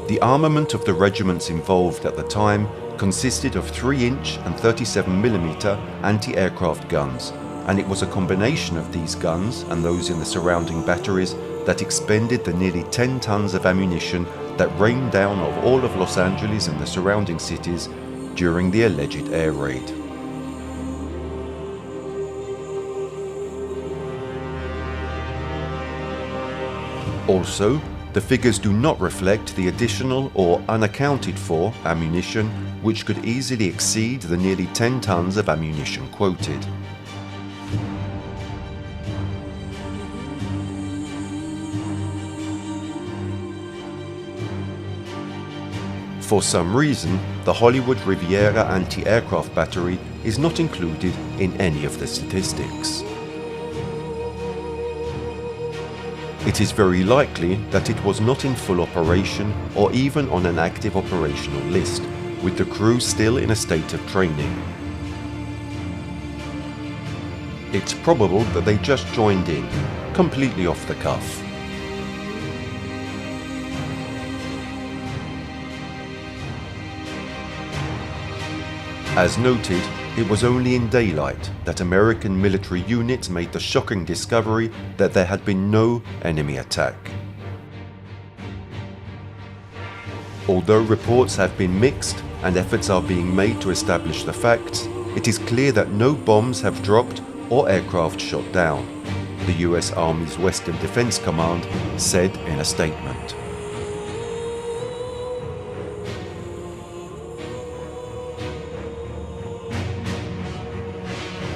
The armament of the regiments involved at the time consisted of 3-inch and 37mm anti-aircraft guns, and it was a combination of these guns and those in the surrounding batteries that expended the nearly 10 tons of ammunition that rained down of all of Los Angeles and the surrounding cities during the alleged air raid. Also, the figures do not reflect the additional or unaccounted for ammunition which could easily exceed the nearly 10 tons of ammunition quoted. For some reason, the Hollywood Riviera anti-aircraft battery is not included in any of the statistics. It is very likely that it was not in full operation or even on an active operational list, with the crew still in a state of training. It's probable that they just joined in, completely off the cuff. As noted, it was only in daylight that American military units made the shocking discovery that there had been no enemy attack. Although reports have been mixed and efforts are being made to establish the facts, it is clear that no bombs have dropped or aircraft shot down, the US Army's Western Defense Command said in a statement.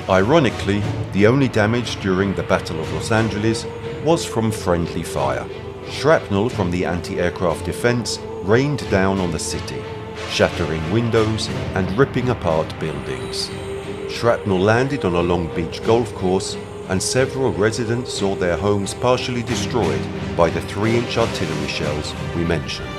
Ironically, the only damage during the Battle of Los Angeles was from friendly fire. Shrapnel from the anti-aircraft defense rained down on the city, shattering windows and ripping apart buildings. Shrapnel landed on a Long Beach golf course, and several residents saw their homes partially destroyed by the 3-inch artillery shells we mentioned.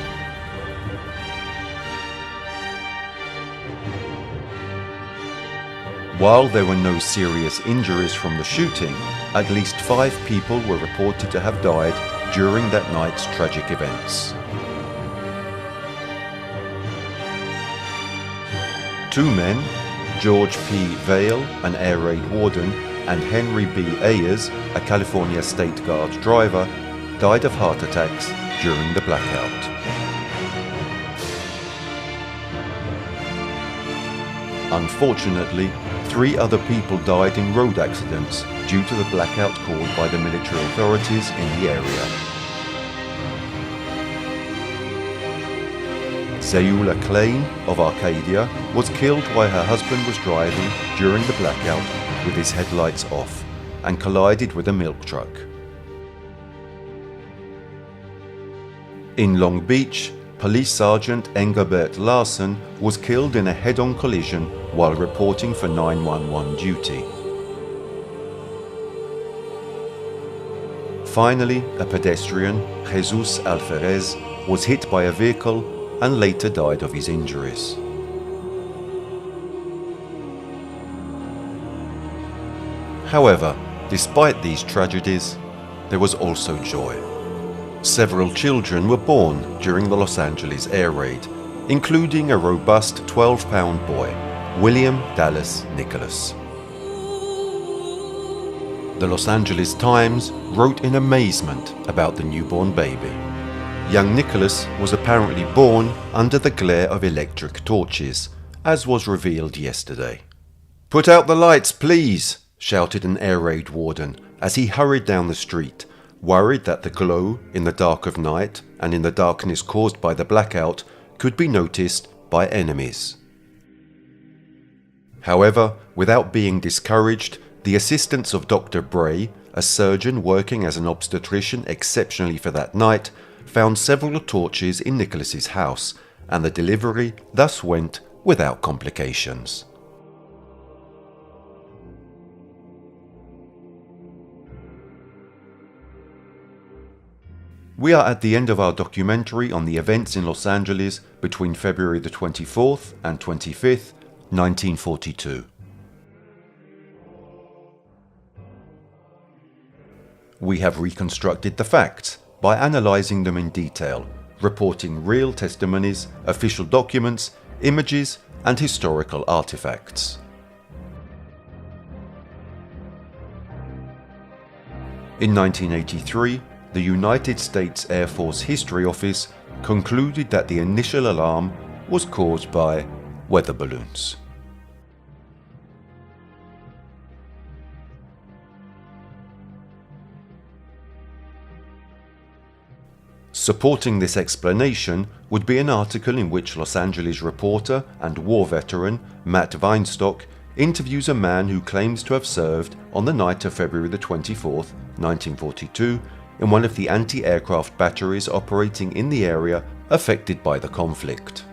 While there were no serious injuries from the shooting, at least 5 people were reported to have died during that night's tragic events. 2 men, George P. Vail, an air raid warden, and Henry B. Ayers, a California State Guard driver, died of heart attacks during the blackout. Unfortunately, 3 other people died in road accidents due to the blackout caused by the military authorities in the area. Zeula Klein of Arcadia was killed while her husband was driving during the blackout with his headlights off and collided with a milk truck. In Long Beach, Police Sergeant Engelbert Larson was killed in a head-on collision while reporting for 911 duty. Finally, a pedestrian, Jesus Alferez, was hit by a vehicle and later died of his injuries. However, despite these tragedies, there was also joy. Several children were born during the Los Angeles air raid, including a robust 12-pound boy, William Dallas Nicholas. The Los Angeles Times wrote in amazement about the newborn baby. Young Nicholas was apparently born under the glare of electric torches, as was revealed yesterday. "Put out the lights, please!" shouted an air raid warden as he hurried down the street, worried that the glow in the dark of night and in the darkness caused by the blackout could be noticed by enemies. However, without being discouraged, the assistance of Dr. Bray, a surgeon working as an obstetrician exceptionally for that night, found several torches in Nicholas's house, and the delivery thus went without complications. We are at the end of our documentary on the events in Los Angeles between February the 24th and 25th, 1942. We have reconstructed the facts by analysing them in detail, reporting real testimonies, official documents, images, and historical artifacts. In 1983, the United States Air Force History Office concluded that the initial alarm was caused by weather balloons. Supporting this explanation would be an article in which Los Angeles reporter and war veteran Matt Weinstock interviews a man who claims to have served on the night of February the 24th, 1942, in one of the anti-aircraft batteries operating in the area affected by the conflict.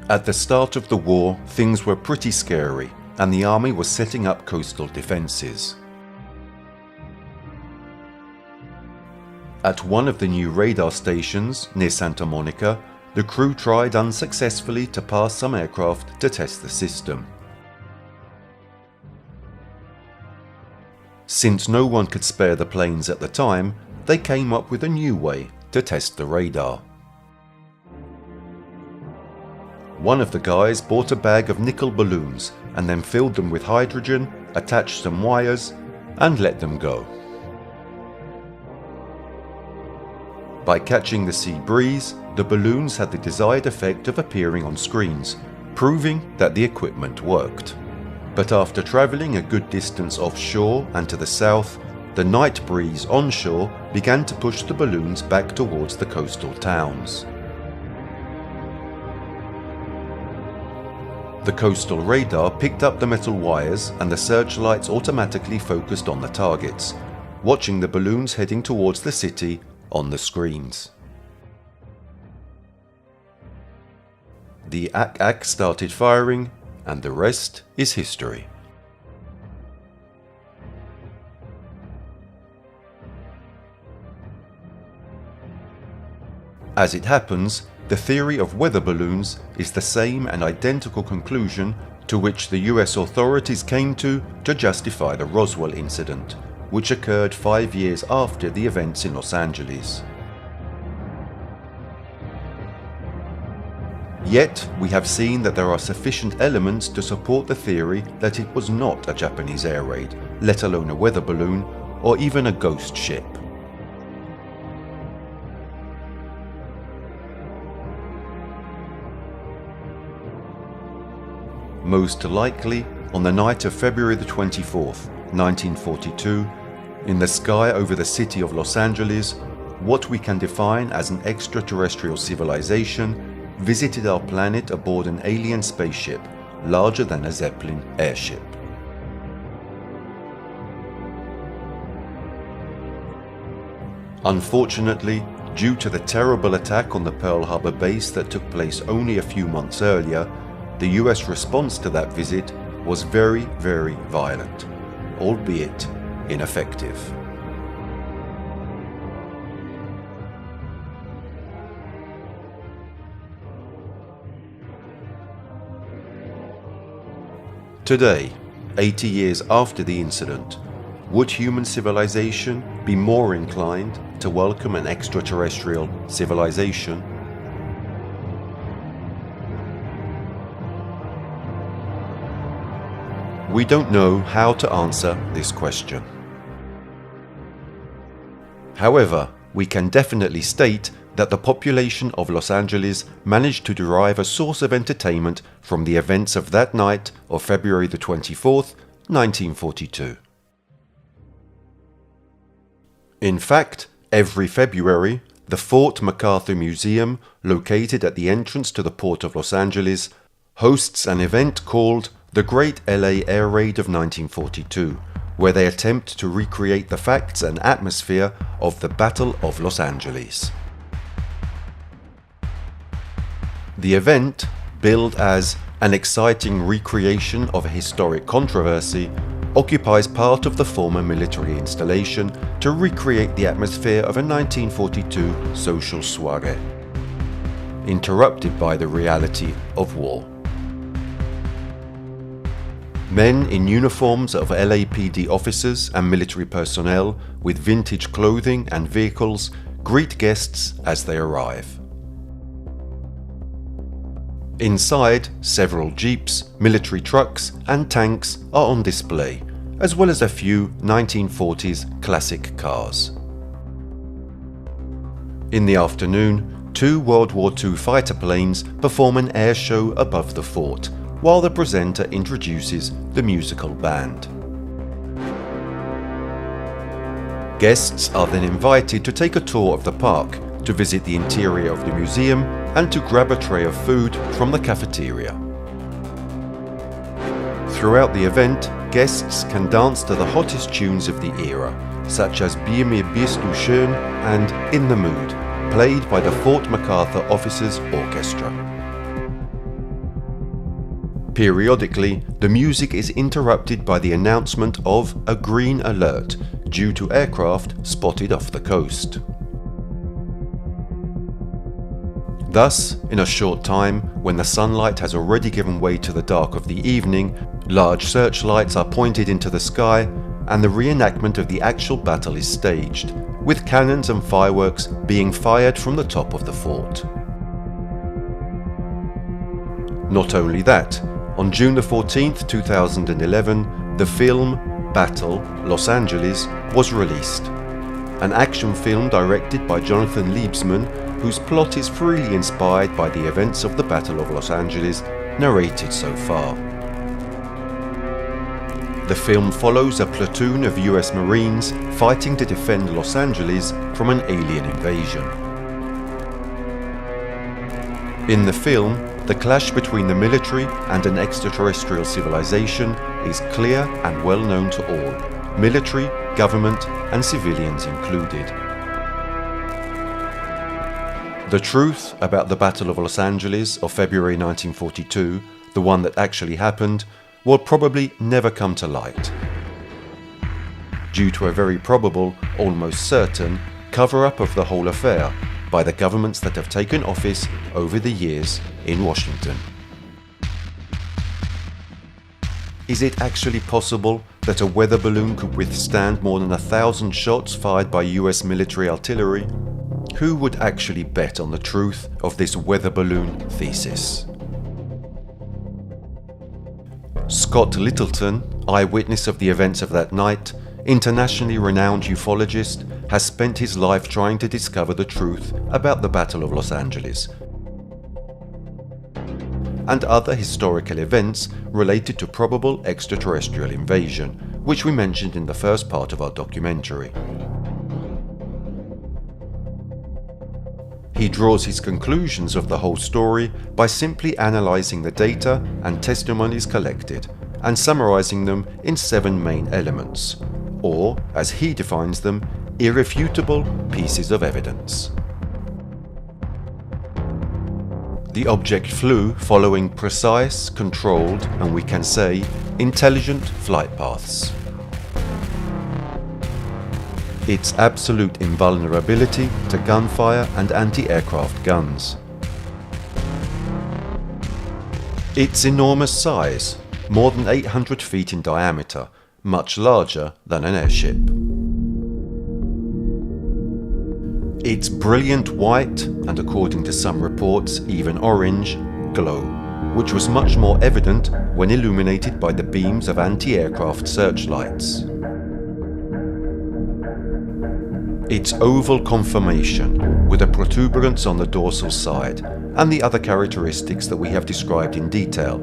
At the start of the war, things were pretty scary, and the army was setting up coastal defences. At one of the new radar stations near Santa Monica, the crew tried unsuccessfully to pass some aircraft to test the system. Since no one could spare the planes at the time, they came up with a new way to test the radar. One of the guys bought a bag of nickel balloons and then filled them with hydrogen, attached some wires, and let them go. By catching the sea breeze, the balloons had the desired effect of appearing on screens, proving that the equipment worked. But after travelling a good distance offshore and to the south, the night breeze onshore began to push the balloons back towards the coastal towns. The coastal radar picked up the metal wires and the searchlights automatically focused on the targets, watching the balloons heading towards the city on the screens. The AK started firing, and the rest is history. As it happens, the theory of weather balloons is the same and identical conclusion to which the US authorities came to justify the Roswell incident, which occurred 5 years after the events in Los Angeles. Yet, we have seen that there are sufficient elements to support the theory that it was not a Japanese air raid, let alone a weather balloon, or even a ghost ship. Most likely, on the night of February the 24th, 1942, in the sky over the city of Los Angeles, what we can define as an extraterrestrial civilization visited our planet aboard an alien spaceship larger than a Zeppelin airship. Unfortunately, due to the terrible attack on the Pearl Harbor base that took place only a few months earlier, the US response to that visit was very, very violent, albeit ineffective. Today, 80 years after the incident, would human civilization be more inclined to welcome an extraterrestrial civilization? We don't know how to answer this question. However, we can definitely state that the population of Los Angeles managed to derive a source of entertainment from the events of that night of February the 24th, 1942. In fact, every February, the Fort MacArthur Museum, located at the entrance to the Port of Los Angeles, hosts an event called The Great LA Air Raid of 1942, where they attempt to recreate the facts and atmosphere of the Battle of Los Angeles. The event, billed as an exciting recreation of a historic controversy, occupies part of the former military installation to recreate the atmosphere of a 1942 social soiree, interrupted by the reality of war. Men in uniforms of LAPD officers and military personnel with vintage clothing and vehicles greet guests as they arrive. Inside, several jeeps, military trucks and tanks are on display, as well as a few 1940s classic cars. In the afternoon, 2 World War II fighter planes perform an air show above the fort, while the presenter introduces the musical band. Guests are then invited to take a tour of the park to visit the interior of the museum, and to grab a tray of food from the cafeteria. Throughout the event, guests can dance to the hottest tunes of the era, such as Bier mir bist du schön and In the Mood, played by the Fort MacArthur Officers Orchestra. Periodically, the music is interrupted by the announcement of a green alert due to aircraft spotted off the coast. Thus, in a short time, when the sunlight has already given way to the dark of the evening, large searchlights are pointed into the sky and the reenactment of the actual battle is staged, with cannons and fireworks being fired from the top of the fort. Not only that, on June 14, 2011, the film Battle, Los Angeles was released. An action film directed by Jonathan Liebsman, whose plot is freely inspired by the events of the Battle of Los Angeles narrated so far. The film follows a platoon of US Marines fighting to defend Los Angeles from an alien invasion. In the film, the clash between the military and an extraterrestrial civilization is clear and well known to all, military, government, and civilians included. The truth about the Battle of Los Angeles of February 1942, the one that actually happened, will probably never come to light, due to a very probable, almost certain, cover-up of the whole affair by the governments that have taken office over the years in Washington. Is it actually possible that a weather balloon could withstand more than 1,000 shots fired by US military artillery? Who would actually bet on the truth of this weather balloon thesis? Scott Littleton, eyewitness of the events of that night, internationally renowned ufologist, has spent his life trying to discover the truth about the Battle of Los Angeles and other historical events related to probable extraterrestrial invasion, which we mentioned in the first part of our documentary. He draws his conclusions of the whole story by simply analysing the data and testimonies collected and summarising them in 7 main elements, or, as he defines them, irrefutable pieces of evidence. The object flew following precise, controlled, and we can say, intelligent flight paths. Its absolute invulnerability to gunfire and anti-aircraft guns. Its enormous size, more than 800 feet in diameter, much larger than an airship. Its brilliant white, and according to some reports even orange, glow, which was much more evident when illuminated by the beams of anti-aircraft searchlights. Its oval conformation, with a protuberance on the dorsal side, and the other characteristics that we have described in detail,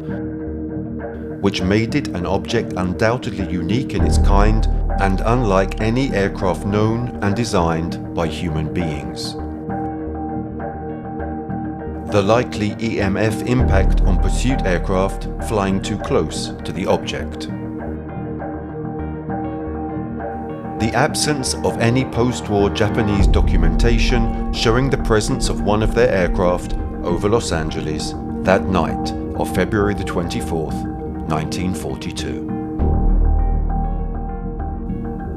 which made it an object undoubtedly unique in its kind and unlike any aircraft known and designed by human beings. The likely EMF impact on pursuit aircraft flying too close to the object. The absence of any post-war Japanese documentation showing the presence of one of their aircraft over Los Angeles that night of February the 24th, 1942.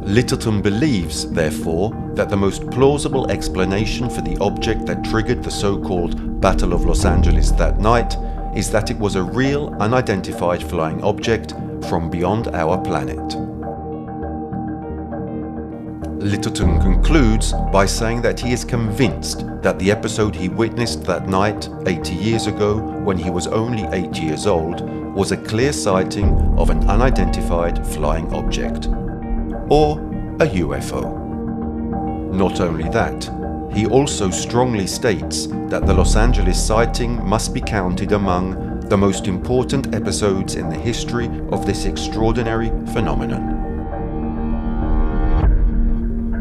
Littleton believes, therefore, that the most plausible explanation for the object that triggered the so-called Battle of Los Angeles that night is that it was a real, unidentified flying object from beyond our planet. Littleton concludes by saying that he is convinced that the episode he witnessed that night 80 years ago, when he was only 8 years old, was a clear sighting of an unidentified flying object, or a UFO. Not only that, he also strongly states that the Los Angeles sighting must be counted among the most important episodes in the history of this extraordinary phenomenon.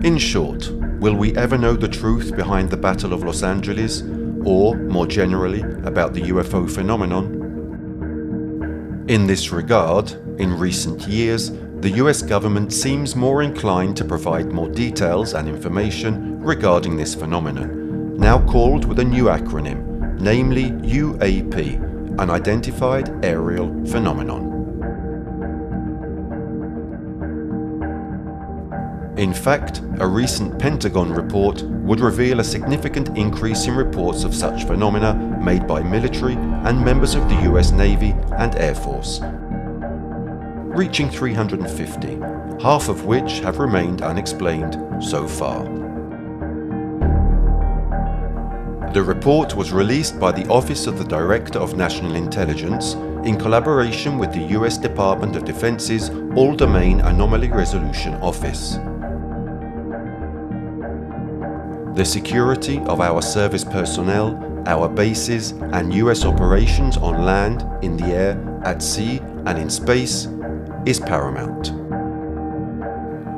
In short, will we ever know the truth behind the Battle of Los Angeles, or, more generally, about the UFO phenomenon? In this regard, in recent years, the US government seems more inclined to provide more details and information regarding this phenomenon, now called with a new acronym, namely UAP, Unidentified Aerial Phenomenon. In fact, a recent Pentagon report would reveal a significant increase in reports of such phenomena made by military and members of the US Navy and Air Force, reaching 350, half of which have remained unexplained so far. The report was released by the Office of the Director of National Intelligence in collaboration with the US Department of Defense's All-Domain Anomaly Resolution Office. The security of our service personnel, our bases, and US operations on land, in the air, at sea, and in space is paramount,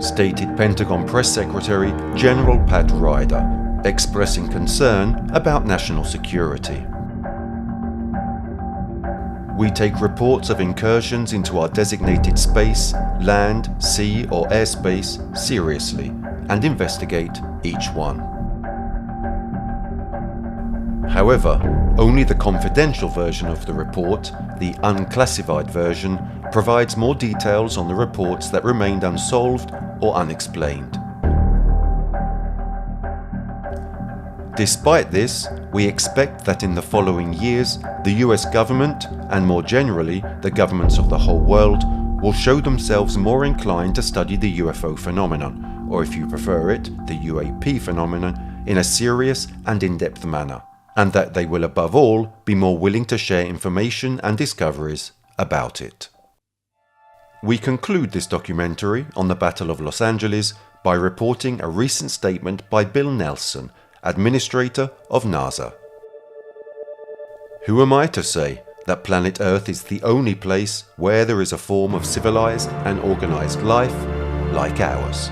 stated Pentagon Press Secretary General Pat Ryder, expressing concern about national security. We take reports of incursions into our designated space, land, sea, or airspace seriously and investigate each one. However, only the confidential version of the report, the unclassified version, provides more details on the reports that remained unsolved or unexplained. Despite this, we expect that in the following years, the US government, and more generally the governments of the whole world, will show themselves more inclined to study the UFO phenomenon, or if you prefer it, the UAP phenomenon, in a serious and in-depth manner, and that they will above all be more willing to share information and discoveries about it. We conclude this documentary on the Battle of Los Angeles by reporting a recent statement by Bill Nelson, Administrator of NASA. Who am I to say that planet Earth is the only place where there is a form of civilized and organized life like ours?